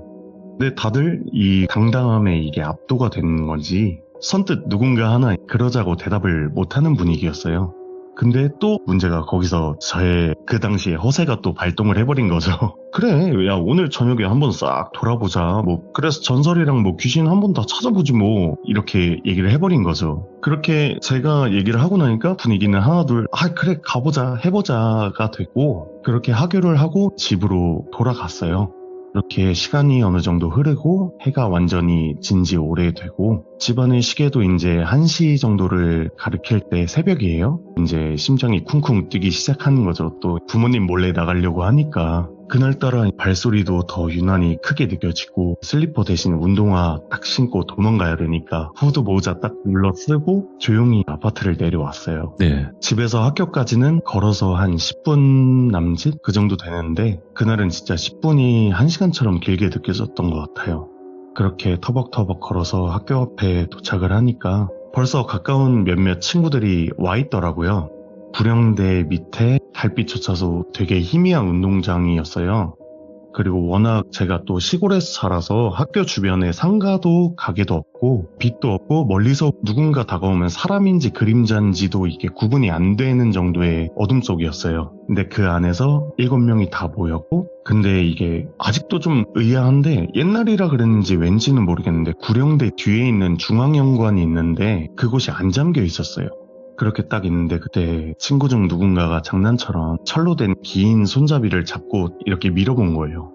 근데 다들 이 당당함에 이게 압도가 되는 건지 선뜻 누군가 하나 그러자고 대답을 못하는 분위기였어요. 근데 또 문제가 거기서 저의 그 당시에 허세가 또 발동을 해버린 거죠. 그래, 야 오늘 저녁에 한번 싹 돌아보자. 뭐 그래서 전설이랑 뭐 귀신 한번 다 찾아보지 뭐 이렇게 얘기를 해버린 거죠. 그렇게 제가 얘기를 하고 나니까 분위기는 하나둘 그래 가보자 해보자가 됐고 그렇게 하교를 하고 집으로 돌아갔어요. 이렇게 시간이 어느 정도 흐르고 해가 완전히 진지 오래되고 집안의 시계도 이제 1시 정도를 가리킬 때 새벽이에요. 이제 심장이 쿵쿵 뛰기 시작하는 거죠. 또 부모님 몰래 나가려고 하니까 그날따라 발소리도 더 유난히 크게 느껴지고 슬리퍼 대신 운동화 딱 신고 도망가야 되니까 후드 모자 딱 눌러 쓰고 조용히 아파트를 내려왔어요. 네. 집에서 학교까지는 걸어서 한 10분 남짓 그 정도 되는데 그날은 진짜 10분이 1시간처럼 길게 느껴졌던 것 같아요. 그렇게 터벅터벅 걸어서 학교 앞에 도착을 하니까 벌써 가까운 몇몇 친구들이 와 있더라고요. 구령대 밑에 달빛조차도 되게 희미한 운동장이었어요. 그리고 워낙 제가 또 시골에서 살아서 학교 주변에 상가도 가게도 없고 빛도 없고 멀리서 누군가 다가오면 사람인지 그림자인지도 이게 구분이 안 되는 정도의 어둠 속이었어요. 근데 그 안에서 7명이 다 모였고 근데 이게 아직도 좀 의아한데 옛날이라 그랬는지 왠지는 모르겠는데 구령대 뒤에 있는 중앙연관이 있는데 그곳이 안 잠겨 있었어요. 그렇게 딱 있는데 그때 친구 중 누군가가 장난처럼 철로 된 긴 손잡이를 잡고 이렇게 밀어본 거예요.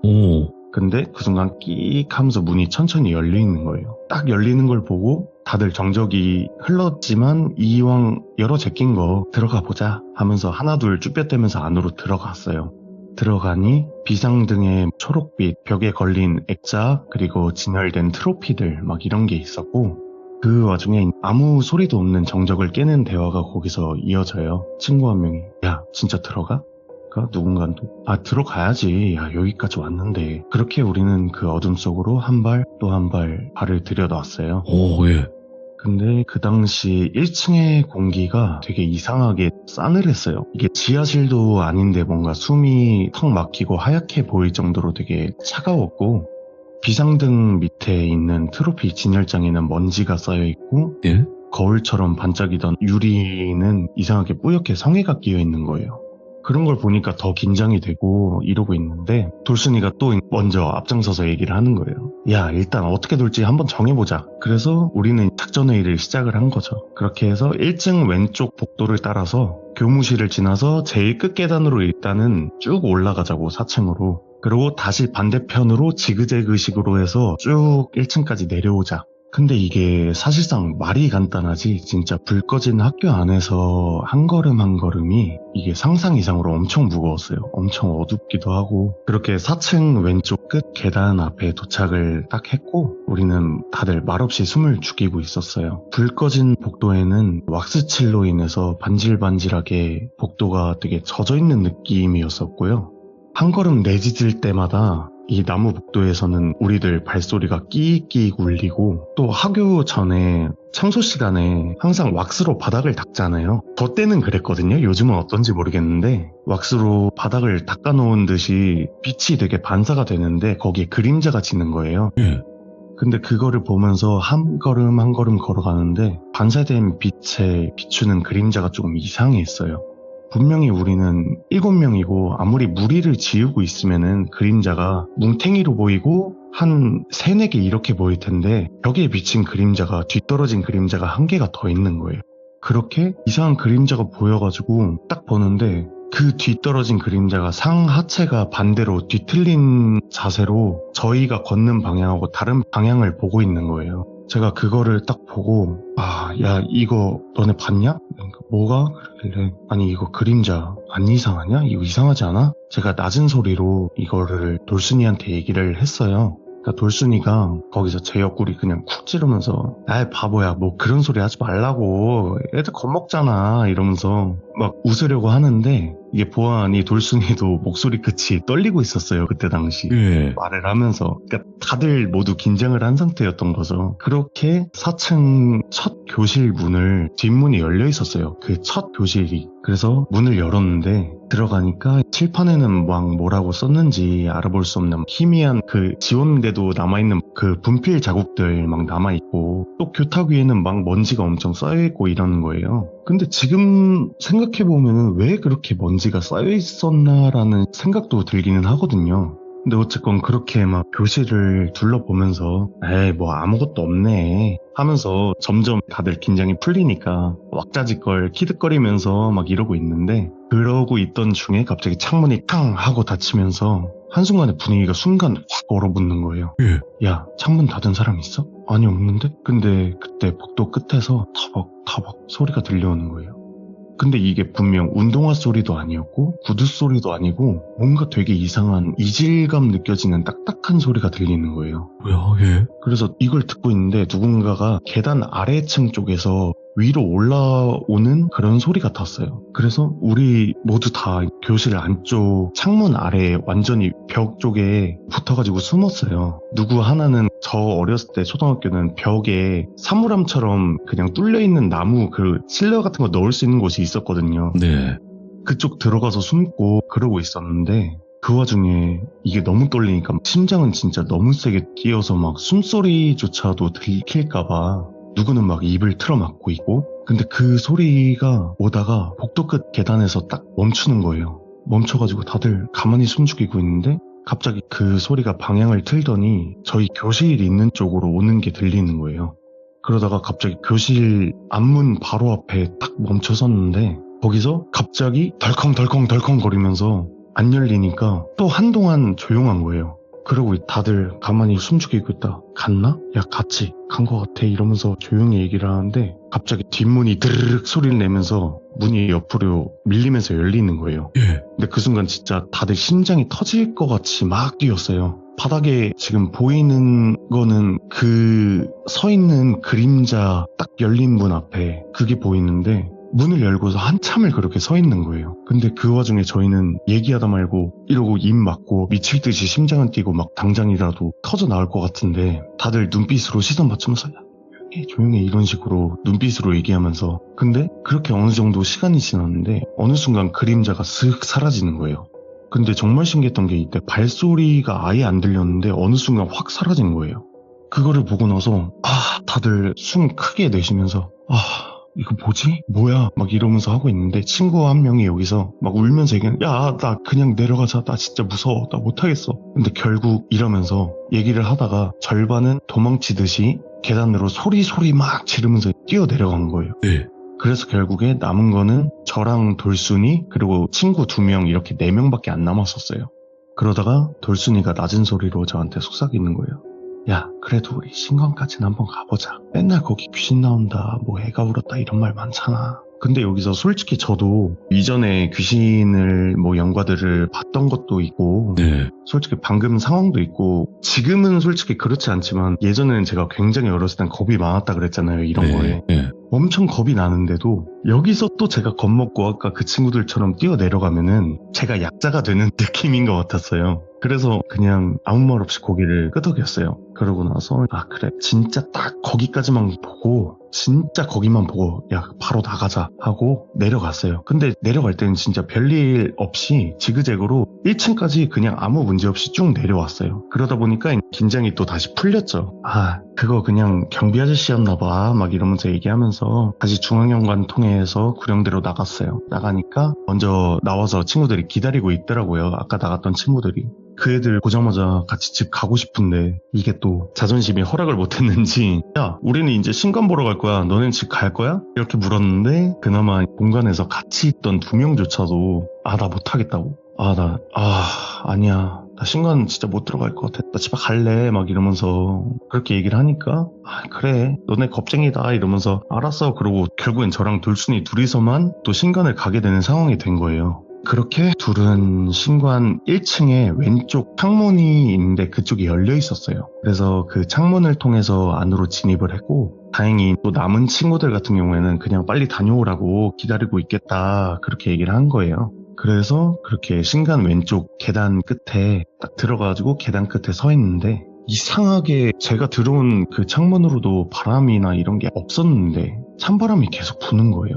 근데 그 순간 끼익 하면서 문이 천천히 열리는 거예요. 딱 열리는 걸 보고 다들 정적이 흘렀지만 이왕 열어 제낀 거 들어가 보자 하면서 하나둘 쭈뼛대면서 안으로 들어갔어요. 들어가니 비상등에 초록빛 벽에 걸린 액자 그리고 진열된 트로피들 막 이런 게 있었고 그 와중에 아무 소리도 없는 정적을 깨는 대화가 거기서 이어져요. 친구 한 명이 야 진짜 들어가? 누군가는 또 들어가야지. 야 여기까지 왔는데. 그렇게 우리는 그 어둠 속으로 한 발 또 한 발 발을 들여놨어요. 예. 근데 그 당시 1층의 공기가 되게 이상하게 싸늘했어요. 이게 지하실도 아닌데 뭔가 숨이 턱 막히고 하얗게 보일 정도로 되게 차가웠고 비상등 밑에 있는 트로피 진열장에는 먼지가 쌓여있고 예? 거울처럼 반짝이던 유리는 이상하게 뿌옇게 성에가 끼어있는 거예요. 그런 걸 보니까 더 긴장이 되고 이러고 있는데 돌순이가 또 먼저 앞장서서 얘기를 하는 거예요. 야 일단 어떻게 돌지 한번 정해보자. 그래서 우리는 작전회의를 시작을 한 거죠. 그렇게 해서 1층 왼쪽 복도를 따라서 교무실을 지나서 제일 끝 계단으로 일단은 쭉 올라가자고 4층으로. 그리고 다시 반대편으로 지그재그식으로 해서 쭉 1층까지 내려오자. 근데 이게 사실상 말이 간단하지 진짜 불 꺼진 학교 안에서 한 걸음 한 걸음이 이게 상상 이상으로 엄청 무거웠어요. 엄청 어둡기도 하고. 그렇게 4층 왼쪽 끝 계단 앞에 도착을 딱 했고 우리는 다들 말없이 숨을 죽이고 있었어요. 불 꺼진 복도에는 왁스칠로 인해서 반질반질하게 복도가 되게 젖어있는 느낌이었었고요. 한 걸음 내디딜 때마다 이 나무 복도에서는 우리들 발소리가 끼익끼익 울리고 또 학교 전에 청소 시간에 항상 왁스로 바닥을 닦잖아요. 저 때는 그랬거든요. 요즘은 어떤지 모르겠는데 왁스로 바닥을 닦아놓은 듯이 빛이 되게 반사가 되는데 거기에 그림자가 지는 거예요. 근데 그거를 보면서 한 걸음 한 걸음 걸어가는데 반사된 빛에 비추는 그림자가 조금 이상했어요. 분명히 우리는 7명이고 아무리 무리를 지우고 있으면은 그림자가 뭉탱이로 보이고 한 3, 4개 이렇게 보일 텐데 벽에 비친 그림자가 뒤떨어진 그림자가 한 개가 더 있는 거예요. 그렇게 이상한 그림자가 보여가지고 딱 보는데 그 뒤떨어진 그림자가 상하체가 반대로 뒤틀린 자세로 저희가 걷는 방향하고 다른 방향을 보고 있는 거예요. 제가 그거를 딱 보고 야 이거 너네 봤냐? 뭐가? 그러길래 아니 이거 그림자 안 이상하냐? 이거 이상하지 않아? 제가 낮은 소리로 이거를 돌순이한테 얘기를 했어요. 그러니까 돌순이가 거기서 제 옆구리 그냥 쿡 찌르면서 아이 바보야 뭐 그런 소리 하지 말라고 애들 겁먹잖아 이러면서 막 웃으려고 하는데 이게 보아하니 돌순이도 목소리 끝이 떨리고 있었어요. 그때 당시 말을 하면서 그러니까 다들 모두 긴장을 한 상태였던 거죠. 그렇게 4층 첫 교실 문을 뒷문이 열려 있었어요. 그 첫 교실이. 그래서 문을 열었는데 들어가니까 칠판에는 막 뭐라고 썼는지 알아볼 수 없는 희미한 그 지웠는데도 남아있는 그 분필 자국들 막 남아있고 또 교탁 위에는 막 먼지가 엄청 쌓여있고 이러는 거예요. 근데 지금 생각해보면 왜 그렇게 먼지가 쌓여있었나라는 생각도 들기는 하거든요. 근데 어쨌건 그렇게 막 교실을 둘러보면서 에이 뭐 아무것도 없네 하면서 점점 다들 긴장이 풀리니까 왁자지껄 키득거리면서 막 이러고 있는데 그러고 있던 중에 갑자기 창문이 탕 하고 닫히면서 한순간에 분위기가 순간 확 얼어붙는 거예요. 야 창문 닫은 사람 있어? 아니 없는데? 근데 그때 복도 끝에서 타박 소리가 들려오는 거예요. 근데 이게 분명 운동화 소리도 아니었고 구두 소리도 아니고 뭔가 되게 이상한 이질감 느껴지는 딱딱한 소리가 들리는 거예요. 뭐야 얘? 그래서 이걸 듣고 있는데 누군가가 계단 아래층 쪽에서 위로 올라오는 그런 소리 같았어요. 그래서 우리 모두 다 교실 안쪽 창문 아래 완전히 벽 쪽에 붙어가지고 숨었어요. 누구 하나는 저 어렸을 때 초등학교는 벽에 사물함처럼 그냥 뚫려있는 나무 그 실내 같은 거 넣을 수 있는 곳이 있었거든요. 네. 그쪽 들어가서 숨고 그러고 있었는데 그 와중에 이게 너무 떨리니까 심장은 진짜 너무 세게 뛰어서 막 숨소리조차도 들킬까봐 누구는 막 입을 틀어막고 있고 근데 그 소리가 오다가 복도 끝 계단에서 딱 멈추는 거예요. 멈춰가지고 다들 가만히 숨죽이고 있는데 갑자기 그 소리가 방향을 틀더니 저희 교실 있는 쪽으로 오는 게 들리는 거예요. 그러다가 갑자기 교실 앞문 바로 앞에 딱 멈춰섰는데 거기서 갑자기 덜컹덜컹 거리면서 안 열리니까 또 한동안 조용한 거예요. 그러고 다들 가만히 숨죽이고 있다. 갔나? 야 갔지. 간 것 같아. 이러면서 조용히 얘기를 하는데 갑자기 뒷문이 드르륵 소리를 내면서 문이 옆으로 밀리면서 열리는 거예요. 근데 그 순간 진짜 다들 심장이 터질 것 같이 막 뛰었어요. 바닥에 지금 보이는 거는 그 서 있는 그림자 딱 열린 문 앞에 그게 보이는데 문을 열고서 한참을 그렇게 서 있는 거예요. 근데 그 와중에 저희는 얘기하다 말고 이러고 입 막고 미칠 듯이 심장은 뛰고 막 당장이라도 터져 나올 것 같은데 다들 눈빛으로 시선 맞추면서 조용히 이런 식으로 눈빛으로 얘기하면서 근데 그렇게 어느 정도 시간이 지났는데 어느 순간 그림자가 슥 사라지는 거예요. 근데 정말 신기했던 게 이때 발소리가 아예 안 들렸는데 어느 순간 확 사라진 거예요. 그거를 보고 나서 다들 숨 크게 내쉬면서 이거 뭐지? 뭐야? 막 이러면서 하고 있는데 친구 한 명이 여기서 막 울면서 얘기하는 야, 나 그냥 내려가자. 나 진짜 무서워. 나 못하겠어. 근데 결국 이러면서 얘기를 하다가 절반은 도망치듯이 계단으로 소리 막 지르면서 뛰어 내려간 거예요. 그래서 결국에 남은 거는 저랑 돌순이 그리고 친구 2명 이렇게 4명밖에 안 남았었어요. 그러다가 돌순이가 낮은 소리로 저한테 속삭이는 거예요. 야, 그래도 우리 신관까지는 한번 가보자. 맨날 거기 귀신 나온다, 뭐 애가 울었다 이런 말 많잖아. 근데 여기서 솔직히 저도 이전에 귀신을 뭐 영화들을 봤던 것도 있고 네. 솔직히 방금 상황도 있고 지금은 솔직히 그렇지 않지만 예전에는 제가 굉장히 어렸을 땐 겁이 많았다 그랬잖아요. 이런 거에. 네. 엄청 겁이 나는데도 여기서 또 제가 겁먹고 아까 그 친구들처럼 뛰어내려가면은 제가 약자가 되는 느낌인 것 같았어요. 그래서 그냥 아무 말 없이 고개를 끄덕였어요. 그러고 나서 아 그래 진짜 딱 거기까지만 보고 진짜 거기만 보고 야 바로 나가자 하고 내려갔어요. 근데 내려갈 때는 진짜 별일 없이 지그재그로 1층까지 그냥 아무 문제 없이 쭉 내려왔어요. 그러다 보니까 긴장이 또 다시 풀렸죠. 아 그거 그냥 경비 아저씨였나봐 막 이러면서 얘기하면서 다시 중앙연관 통해서 구령대로 나갔어요. 나가니까 먼저 나와서 친구들이 기다리고 있더라고요. 아까 나갔던 친구들이. 그 애들 보자마자 같이 집 가고 싶은데 이게 또 자존심이 허락을 못했는지 야 우리는 이제 신관 보러 갈 거야 너넨 집 갈 거야? 이렇게 물었는데 그나마 공간에서 같이 있던 2명조차도 아 나 못하겠다고 아니야 나 신관 진짜 못 들어갈 것 같아 나 집에 갈래 막 이러면서 그렇게 얘기를 하니까 아 그래 너네 겁쟁이다 이러면서 알았어 그러고 결국엔 저랑 돌순이 둘이서만 또 신관을 가게 되는 상황이 된 거예요. 그렇게 둘은 신관 1층에 왼쪽 창문이 있는데 그쪽이 열려 있었어요. 그래서 그 창문을 통해서 안으로 진입을 했고 다행히 또 남은 친구들 같은 경우에는 그냥 빨리 다녀오라고 기다리고 있겠다 그렇게 얘기를 한 거예요. 그래서 그렇게 신관 왼쪽 계단 끝에 딱 들어가가지고 계단 끝에 서 있는데 이상하게 제가 들어온 그 창문으로도 바람이나 이런 게 없었는데 찬바람이 계속 부는 거예요.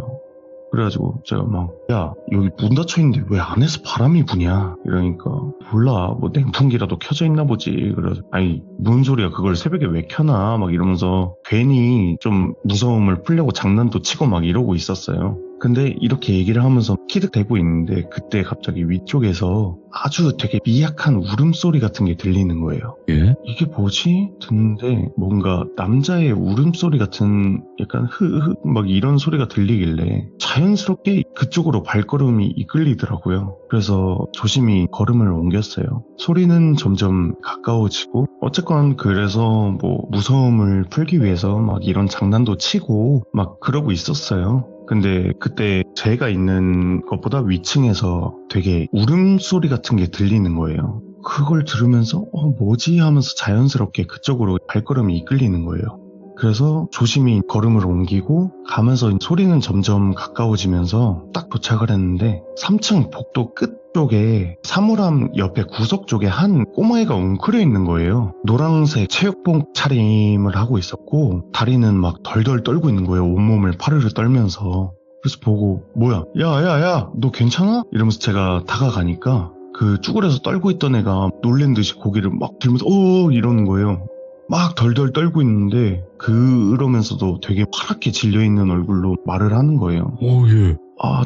그래가지고 제가 막 야 여기 문 닫혀있는데 왜 안에서 바람이 부냐 이러니까 몰라 뭐 냉풍기라도 켜져 있나 보지. 그래서 아니 무슨 소리야 그걸 새벽에 왜 켜나 막 이러면서 괜히 좀 무서움을 풀려고 장난도 치고 막 이러고 있었어요. 근데 이렇게 얘기를 하면서 키득대고 있는데 그때 갑자기 위쪽에서 아주 되게 미약한 울음소리 같은 게 들리는 거예요. 예? 이게 뭐지? 듣는데 뭔가 남자의 울음소리 같은 약간 흐흐 막 이런 소리가 들리길래 자연스럽게 그쪽으로 발걸음이 이끌리더라고요. 그래서 조심히 걸음을 옮겼어요. 소리는 점점 가까워지고 어쨌건 그래서 뭐 무서움을 풀기 위해서 막 이런 장난도 치고 막 그러고 있었어요. 근데 그때 제가 있는 것보다 위층에서 되게 울음소리 같은 게 들리는 거예요. 그걸 들으면서 뭐지 하면서 자연스럽게 그쪽으로 발걸음이 이끌리는 거예요. 그래서 조심히 걸음을 옮기고 가면서 소리는 점점 가까워지면서 딱 도착을 했는데 3층 복도 끝쪽에 사물함 옆에 구석 쪽에 한 꼬마애가 웅크려 있는 거예요. 노란색 체육복 차림을 하고 있었고 다리는 막 덜덜 떨고 있는 거예요. 온몸을 파르르 떨면서. 그래서 보고 뭐야 야야야 너 괜찮아? 이러면서 제가 다가가니까 그 쭈그려서 떨고 있던 애가 놀란 듯이 고개를 막 들면서 이러는 거예요. 막 덜덜 떨고 있는데 그러면서도 되게 파랗게 질려있는 얼굴로 말을 하는 거예요. 예.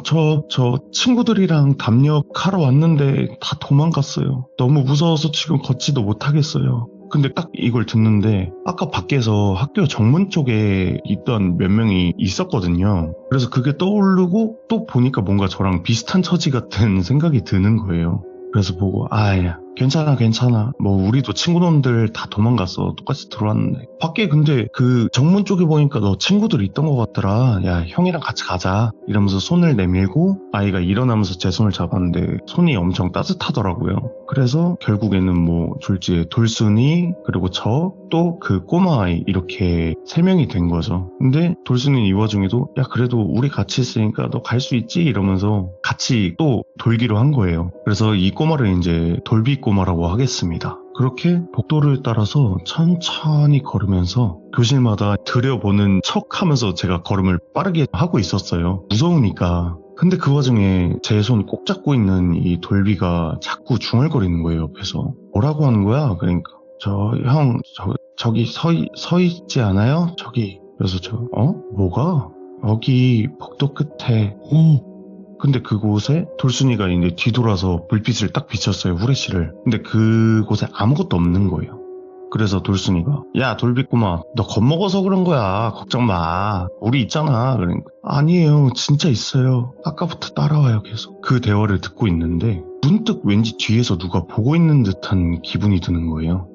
저 친구들이랑 담력하러 왔는데 다 도망갔어요. 너무 무서워서 지금 걷지도 못하겠어요. 근데 딱 이걸 듣는데 아까 밖에서 학교 정문 쪽에 있던 몇 명이 있었거든요. 그래서 그게 떠오르고 또 보니까 뭔가 저랑 비슷한 처지 같은 생각이 드는 거예요. 그래서 보고 야 괜찮아 뭐 우리도 친구놈들 다 도망갔어 똑같이 들어왔는데 밖에 근데 그 정문 쪽에 보니까 너 친구들 있던 것 같더라. 야 형이랑 같이 가자 이러면서 손을 내밀고 아이가 일어나면서 제 손을 잡았는데 손이 엄청 따뜻하더라고요. 그래서 결국에는 뭐 졸지에 돌순이 그리고 저 또 그 꼬마아이 이렇게 3명이 된 거죠. 근데 돌순이는 이 와중에도 야 그래도 우리 같이 있으니까 너 갈 수 있지 이러면서 같이 또 돌기로 한 거예요. 그래서 이 꼬마를 이제 돌비 꼬마라고 하겠습니다. 그렇게 복도를 따라서 천천히 걸으면서 교실마다 들여보는 척 하면서 제가 걸음을 빠르게 하고 있었어요. 무서우니까. 근데 그 와중에 제 손 꼭 잡고 있는 이 돌비가 자꾸 중얼거리는 거예요, 옆에서. 뭐라고 하는 거야? 그러니까 저기 서 있지 않아요? 저기. 그래서 뭐가? 여기 복도 끝에. 근데 그곳에 돌순이가 이제 뒤돌아서 불빛을 딱 비쳤어요, 후레쉬를. 근데 그곳에 아무것도 없는 거예요. 그래서 돌순이가 야 돌비꼬마 너 겁먹어서 그런 거야 걱정 마 우리 있잖아. 그러니까 아니에요 진짜 있어요 아까부터 따라와요 계속. 그 대화를 듣고 있는데 문득 왠지 뒤에서 누가 보고 있는 듯한 기분이 드는 거예요.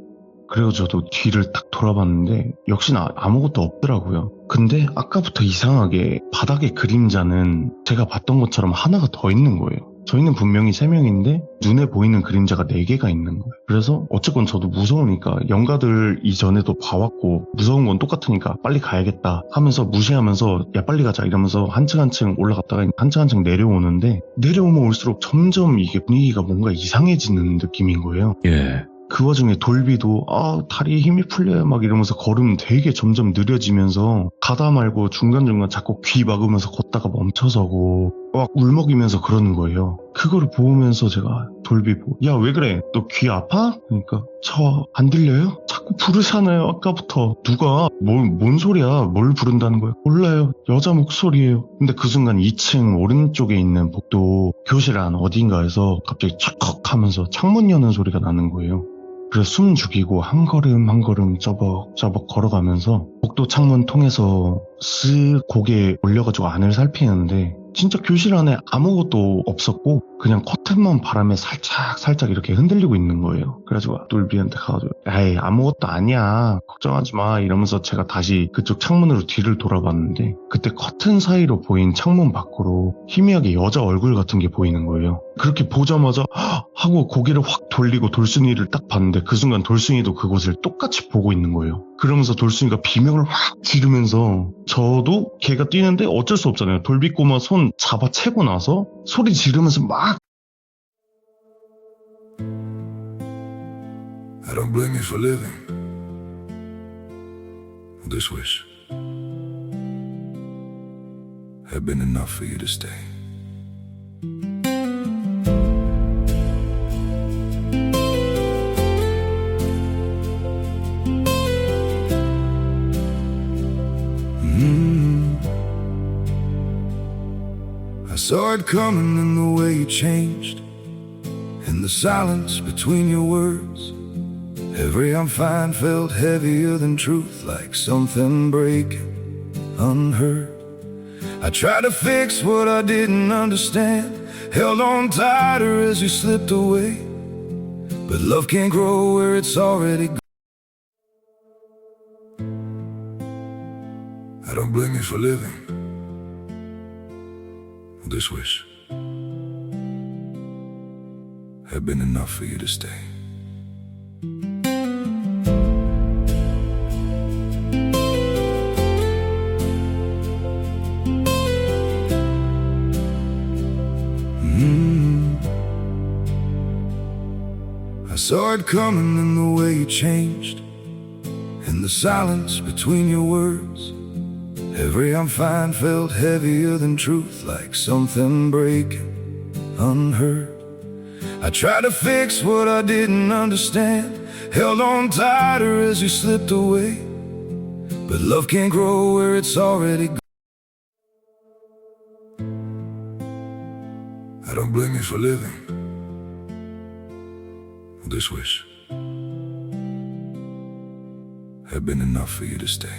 그래서 저도 뒤를 딱 돌아봤는데 역시나 아무것도 없더라고요. 근데 아까부터 이상하게 바닥의 그림자는 제가 봤던 것처럼 하나가 더 있는 거예요. 저희는 분명히 3명인데 눈에 보이는 그림자가 4개가 있는 거예요. 그래서 어쨌건 저도 무서우니까 영가들 이전에도 봐왔고 무서운 건 똑같으니까 빨리 가야겠다 하면서 무시하면서 야 빨리 가자 이러면서 한층 한층 올라갔다가 한층 한층 내려오는데 내려오면 올수록 점점 이게 분위기가 뭔가 이상해지는 느낌인 거예요. 예. 그 와중에 돌비도 다리에 힘이 풀려요 막 이러면서 걸음 되게 점점 느려지면서 가다 말고 중간중간 자꾸 귀 막으면서 걷다가 멈춰서고 막 울먹이면서 그러는 거예요. 그거를 보면서 제가 돌비 보고 야 왜 그래? 너 귀 아파? 그러니까 저 안 들려요? 자꾸 부르잖아요 아까부터. 누가 뭔 소리야? 뭘 부른다는 거예요? 몰라요. 여자 목소리예요. 근데 그 순간 2층 오른쪽에 있는 복도 교실 안 어딘가에서 갑자기 척 하면서 창문 여는 소리가 나는 거예요. 그래서 숨 죽이고 한 걸음 한 걸음 저벅저벅 걸어가면서 복도 창문 통해서 쓱 고개 올려가지고 안을 살피는데 진짜 교실 안에 아무것도 없었고 그냥 커튼만 바람에 살짝 이렇게 흔들리고 있는 거예요. 그래가지고 돌비한테 가가지고 에이 아무것도 아니야 걱정하지 마 이러면서 제가 다시 그쪽 창문으로 뒤를 돌아봤는데 그때 커튼 사이로 보인 창문 밖으로 희미하게 여자 얼굴 같은 게 보이는 거예요. 그렇게 보자마자 하고 고개를 확 돌리고 돌순이를 딱 봤는데 그 순간 돌순이도 그곳을 똑같이 보고 있는 거예요. 그러면서 돌순이가 비명을 확 지르면서 저도 걔가 뛰는데 어쩔 수 없잖아요. 돌비 꼬마 손 잡아채고 나서 소리 지르면서 막 I don't blame you for living this wish had been enough for you to stay. I saw it coming in the way you changed, in the silence between your words. Every I'm fine felt heavier than truth, like something breaking unheard. I tried to fix what I didn't understand, held on tighter as you slipped away. But love can't grow where it's already gone. I don't blame you for living this wish had been enough for you to stay. I saw it coming in the way you changed, in the silence between your words. Every I'm fine felt heavier than truth, like something breaking unheard. I tried to fix what I didn't understand, held on tighter as you slipped away. But love can't grow where it's already gone. I don't blame you for living this wish had been enough for you to stay.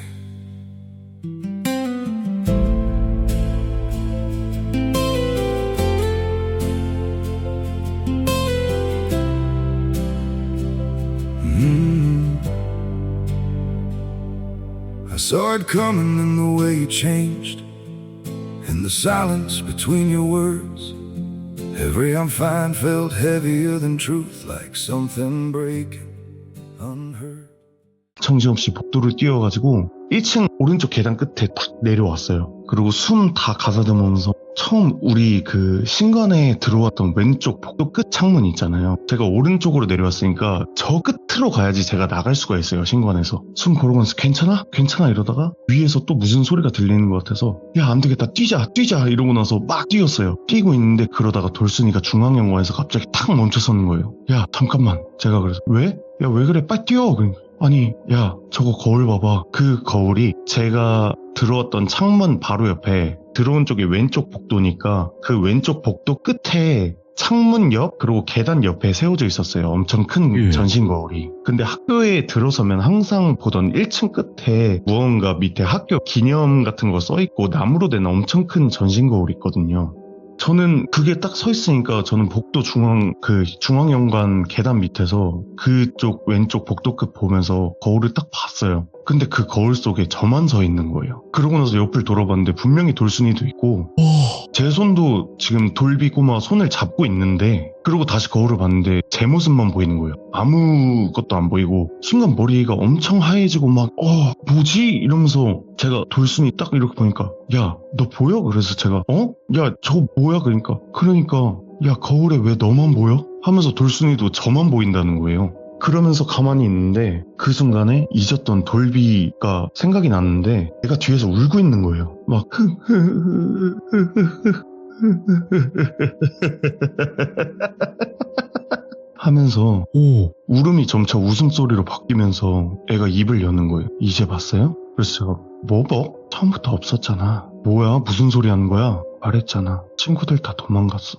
I saw it coming in the way you changed, in the silence between your words. Every I'm fine felt heavier than truth, like something breaking unheard. 정신없이 복도를 뛰어가지고 1층 오른쪽 계단 끝에 탁 내려왔어요. 그리고 숨 다 가다듬으면서 처음 우리 그 신관에 들어왔던 왼쪽 복도 끝 창문 있잖아요. 제가 오른쪽으로 내려왔으니까 저 끝으로 가야지 제가 나갈 수가 있어요. 신관에서. 숨 고르면서 괜찮아? 괜찮아 이러다가 위에서 또 무슨 소리가 들리는 것 같아서 야 안되겠다 뛰자 이러고 나서 막 뛰었어요. 뛰고 있는데 그러다가 돌순이가 중앙연구원에서 갑자기 탁 멈춰서는 거예요. 야 잠깐만. 제가 그래서 왜? 야 왜 그래 빨리 뛰어. 아니 야 저거 거울 봐봐. 그 거울이 제가 들어왔던 창문 바로 옆에 들어온 쪽이 왼쪽 복도니까 그 왼쪽 복도 끝에 창문 옆 그리고 계단 옆에 세워져 있었어요. 엄청 큰 전신 거울이. 근데 학교에 들어서면 항상 보던 1층 끝에 무언가 밑에 학교 기념 같은 거 써있고 나무로 된 엄청 큰 전신 거울이 있거든요. 저는 그게 딱 서 있으니까 저는 복도 중앙연관 계단 밑에서 그쪽 왼쪽 복도 끝 보면서 거울을 딱 봤어요. 근데 그 거울 속에 저만 서 있는 거예요. 그러고 나서 옆을 돌아봤는데 분명히 돌순이도 있고 제 손도 지금 돌비 꼬마 손을 잡고 있는데 그리고 다시 거울을 봤는데 제 모습만 보이는 거예요. 아무것도 안 보이고 순간 머리가 엄청 하얘지고 막 뭐지? 이러면서 제가 돌순이 딱 이렇게 보니까 야 너 보여? 그래서 제가 야 저거 뭐야? 그러니까 야 거울에 왜 너만 보여? 하면서 돌순이도 저만 보인다는 거예요. 그러면서 가만히 있는데 그 순간에 잊었던 돌비가 생각이 났는데 얘가 뒤에서 울고 있는 거예요. 막 하면서 울음이 점차 웃음소리로 바뀌면서 애가 입을 여는 거예요. 이제 봤어요? 그래서 제가 뭐? 처음부터 없었잖아. 뭐야? 무슨 소리 하는 거야? 말했잖아. 친구들 다 도망갔어.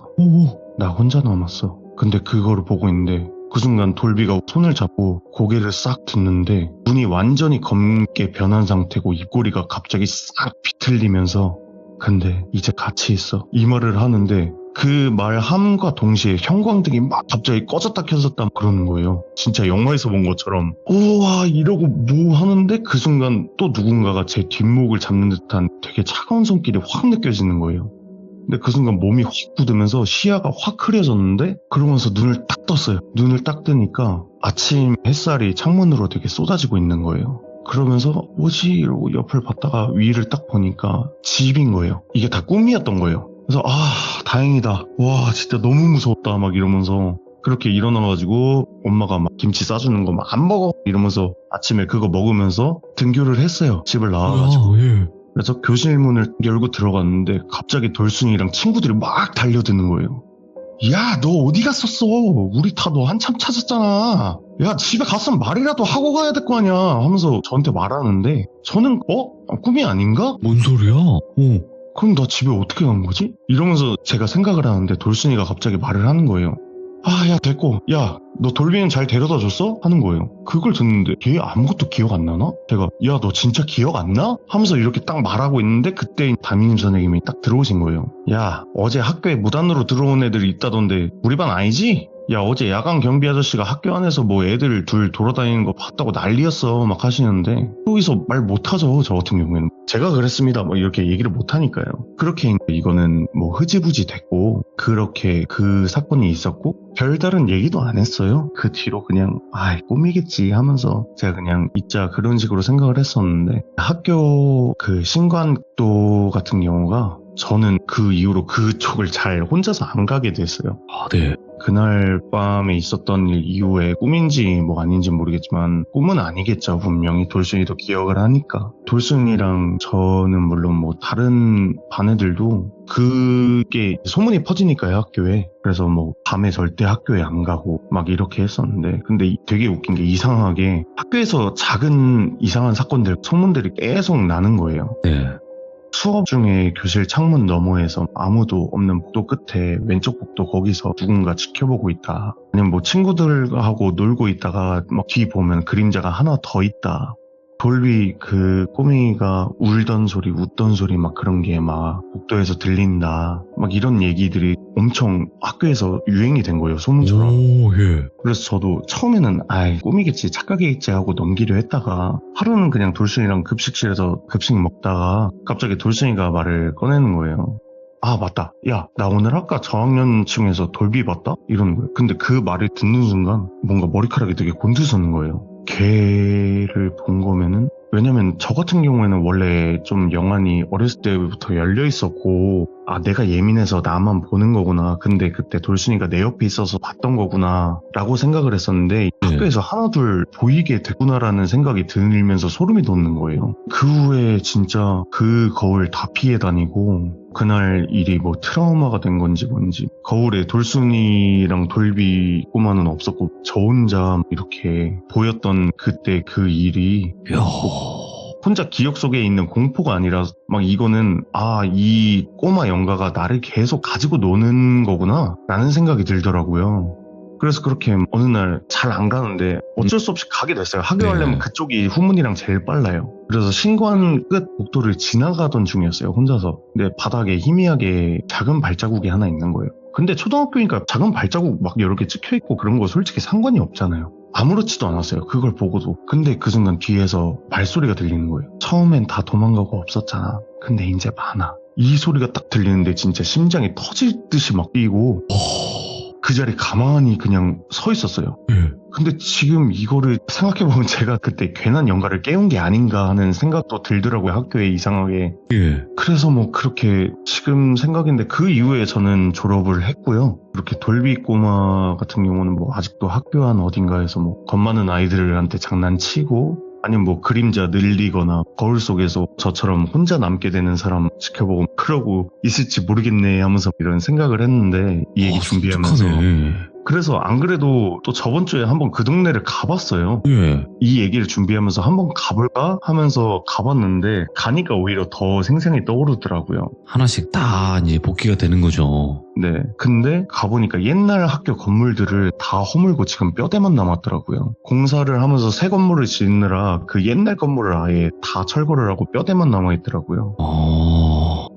나 혼자 남았어. 근데 그거를 보고 있는데 그 순간 돌비가 손을 잡고 고개를 싹 듣는데 눈이 완전히 검게 변한 상태고 입꼬리가 갑자기 싹 비틀리면서 근데 이제 같이 있어. 이 말을 하는데 그 말함과 동시에 형광등이 막 갑자기 꺼졌다 켜졌다 그러는 거예요. 진짜 영화에서 본 것처럼 우와 이러고 뭐 하는데 그 순간 또 누군가가 제 뒷목을 잡는 듯한 되게 차가운 손길이 확 느껴지는 거예요. 근데 그 순간 몸이 확 굳으면서 시야가 확 흐려졌는데 그러면서 눈을 딱 떴어요. 눈을 딱 뜨니까 아침 햇살이 창문으로 되게 쏟아지고 있는 거예요. 그러면서 뭐지? 이러고 옆을 봤다가 위를 딱 보니까 집인 거예요. 이게 다 꿈이었던 거예요. 그래서 다행이다. 와 진짜 너무 무서웠다 막 이러면서 그렇게 일어나가지고 엄마가 막 김치 싸주는 거 막 안 먹어 이러면서 아침에 그거 먹으면서 등교를 했어요. 집을 나와가지고. 그래서 교실 문을 열고 들어갔는데 갑자기 돌순이랑 친구들이 막 달려드는 거예요. 야, 너 어디 갔었어? 우리 다 너 한참 찾았잖아. 야, 집에 갔으면 말이라도 하고 가야 될 거 아니야. 하면서 저한테 말하는데 저는 꿈이 아닌가? 뭔 소리야? 그럼 나 집에 어떻게 간 거지? 이러면서 제가 생각을 하는데 돌순이가 갑자기 말을 하는 거예요. 야 됐고 야 너 돌비는 잘 데려다 줬어? 하는 거예요. 그걸 듣는데 걔 아무것도 기억 안 나나? 제가 야 너 진짜 기억 안 나? 하면서 이렇게 딱 말하고 있는데 그때 담임 선생님이 딱 들어오신 거예요. 야 어제 학교에 무단으로 들어온 애들이 있다던데 우리 반 아니지? 야 어제 야간 경비 아저씨가 학교 안에서 뭐 애들 둘 돌아다니는 거 봤다고 난리였어 막 하시는데 여기서 말 못하죠. 저 같은 경우에는 제가 그랬습니다 뭐 이렇게 얘기를 못하니까요. 그렇게 이거는 뭐 흐지부지 됐고 그렇게 그 사건이 있었고 별다른 얘기도 안 했어요. 그 뒤로 그냥 꿈이겠지 하면서 제가 그냥 잊자 그런 식으로 생각을 했었는데 학교 그 신관도 같은 경우가 저는 그 이후로 그쪽을 잘 혼자서 안 가게 됐어요. 네. 그날 밤에 있었던 일 이후에 꿈인지 뭐 아닌지 모르겠지만 꿈은 아니겠죠. 분명히 돌순이도 기억을 하니까. 돌순이랑 저는 물론 뭐 다른 반 애들도 그게 소문이 퍼지니까요 학교에. 그래서 뭐 밤에 절대 학교에 안 가고 막 이렇게 했었는데 근데 되게 웃긴 게 이상하게 학교에서 작은 이상한 사건들 소문들이 계속 나는 거예요. 네. 수업 중에 교실 창문 너머에서 아무도 없는 복도 끝에 왼쪽 복도 거기서 누군가 지켜보고 있다. 아니면 뭐 친구들하고 놀고 있다가 막 뒤 보면 그림자가 하나 더 있다. 돌비 그 꼬맹이가 울던 소리 웃던 소리 막 그런 게 막 복도에서 들린다 막 이런 얘기들이 엄청 학교에서 유행이 된 거예요. 소문처럼. 예. 그래서 저도 처음에는 꿈이겠지 착각이겠지 하고 넘기려 했다가 하루는 그냥 돌순이랑 급식실에서 급식 먹다가 갑자기 돌순이가 말을 꺼내는 거예요. 맞다. 야, 나 오늘 아까 저학년층에서 돌비 봤다? 이러는 거예요. 근데 그 말을 듣는 순간 뭔가 머리카락이 되게 곤두서는 거예요. 걔를 본 거면은 왜냐면 저 같은 경우에는 원래 좀 영안이 어렸을 때부터 열려 있었고 내가 예민해서 나만 보는 거구나. 근데 그때 돌순이가 내 옆에 있어서 봤던 거구나 라고 생각을 했었는데 학교에서 하나둘 보이게 됐구나라는 생각이 들면서 소름이 돋는 거예요. 그 후에 진짜 그 거울 다 피해 다니고 그날 일이 뭐 트라우마가 된 건지 뭔지 거울에 돌순이랑 돌비 꼬마는 없었고 저 혼자 이렇게 보였던 그때 그 일이 혼자 기억 속에 있는 공포가 아니라 막 이거는 이 꼬마 영가가 나를 계속 가지고 노는 거구나 라는 생각이 들더라고요. 그래서 그렇게 어느 날 잘 안 가는데 어쩔 수 없이 가게 됐어요. 하교하려면 네. 그쪽이 후문이랑 제일 빨라요. 그래서 신관 끝 복도를 지나가던 중이었어요. 혼자서. 근데 바닥에 희미하게 작은 발자국이 하나 있는 거예요. 근데 초등학교니까 작은 발자국 막 여러 개 찍혀있고 그런 거 솔직히 상관이 없잖아요. 아무렇지도 않았어요. 그걸 보고도. 근데 그 순간 뒤에서 발소리가 들리는 거예요. 처음엔 다 도망가고 없었잖아. 근데 이제 많아. 이 소리가 딱 들리는데 진짜 심장이 터질 듯이 막 뛰고 그 자리에 가만히 그냥 서 있었어요. 근데 지금 이거를 생각해보면 제가 그때 괜한 영가를 깨운 게 아닌가 하는 생각도 들더라고요. 학교에 이상하게. 예. 그래서 뭐 그렇게 지금 생각인데 그 이후에 저는 졸업을 했고요. 이렇게 돌비 꼬마 같은 경우는 뭐 아직도 학교 안 어딘가에서 뭐 겁 많은 아이들한테 장난치고 아니면 뭐 그림자 늘리거나 거울 속에서 저처럼 혼자 남게 되는 사람 지켜보고 그러고 있을지 모르겠네 하면서 이런 생각을 했는데 이 얘기 준비하면서 독특하네. 그래서 안 그래도 또 저번 주에 한번 그 동네를 가봤어요. 예. 이 얘기를 준비하면서 한번 가볼까 하면서 가봤는데 가니까 오히려 더 생생히 떠오르더라고요. 하나씩 다 이제 복귀가 되는 거죠. 네. 근데 가보니까 옛날 학교 건물들을 다 허물고 지금 뼈대만 남았더라고요. 공사를 하면서 새 건물을 짓느라 그 옛날 건물을 아예 다 철거를 하고 뼈대만 남아있더라고요.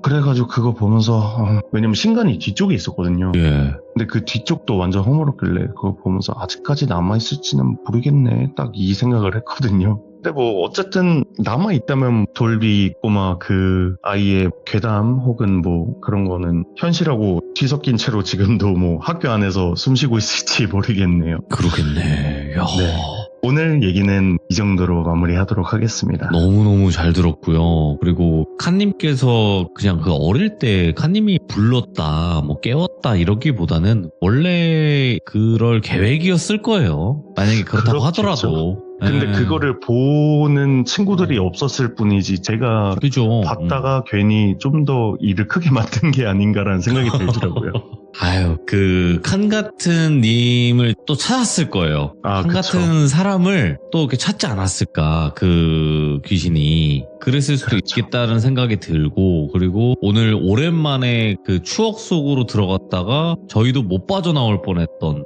그래가지고 그거 보면서 왜냐면 신간이 뒤쪽에 있었거든요. 예. 근데 그 뒤쪽도 완전 허물었길래 그거 보면서 아직까지 남아있을지는 모르겠네. 딱 이 생각을 했거든요. 근데 뭐 어쨌든 남아있다면 돌비 꼬마 그 아이의 괴담 혹은 뭐 그런 거는 현실하고 뒤섞인 채로 지금도 뭐 학교 안에서 숨쉬고 있을지 모르겠네요. 그러겠네. 야. 네. 오늘 얘기는 이 정도로 마무리하도록 하겠습니다. 너무너무 잘 들었고요. 그리고 칸님께서 그냥 그 어릴 때 칸님이 불렀다, 뭐 깨웠다 이러기보다는 원래 그럴 계획이었을 거예요. 만약에 그렇다고 그렇겠죠. 하더라도. 근데 예. 그거를 보는 친구들이 없었을 뿐이지 제가 그죠. 봤다가 괜히 좀 더 일을 크게 만든 게 아닌가라는 생각이 들더라고요. 아유, 그 칸 같은 님을 또 찾았을 거예요. 아, 칸 그쵸. 같은 사람을 또 이렇게 찾지 않았을까, 그 귀신이. 그랬을 수도 그렇죠. 있겠다는 생각이 들고, 그리고 오늘 오랜만에 그 추억 속으로 들어갔다가 저희도 못 빠져나올 뻔했던.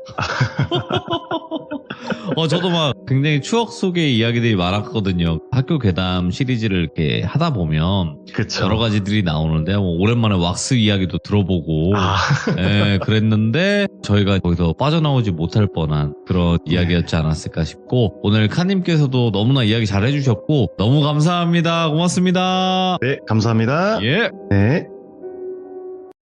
저도 막 굉장히 추억 속의 이야기들이 많았거든요. 학교 괴담 시리즈를 이렇게 하다 보면 그쵸. 여러 가지들이 나오는데, 뭐 오랜만에 왁스 이야기도 들어보고, 아, 예, 그랬는데 저희가 거기서 빠져나오지 못할 뻔한 그런 네. 이야기였지 않았을까 싶고, 오늘 칸님께서도 너무나 이야기 잘 해주셨고 너무 감사합니다. 고맙습니다. 네, 감사합니다. 예. 네.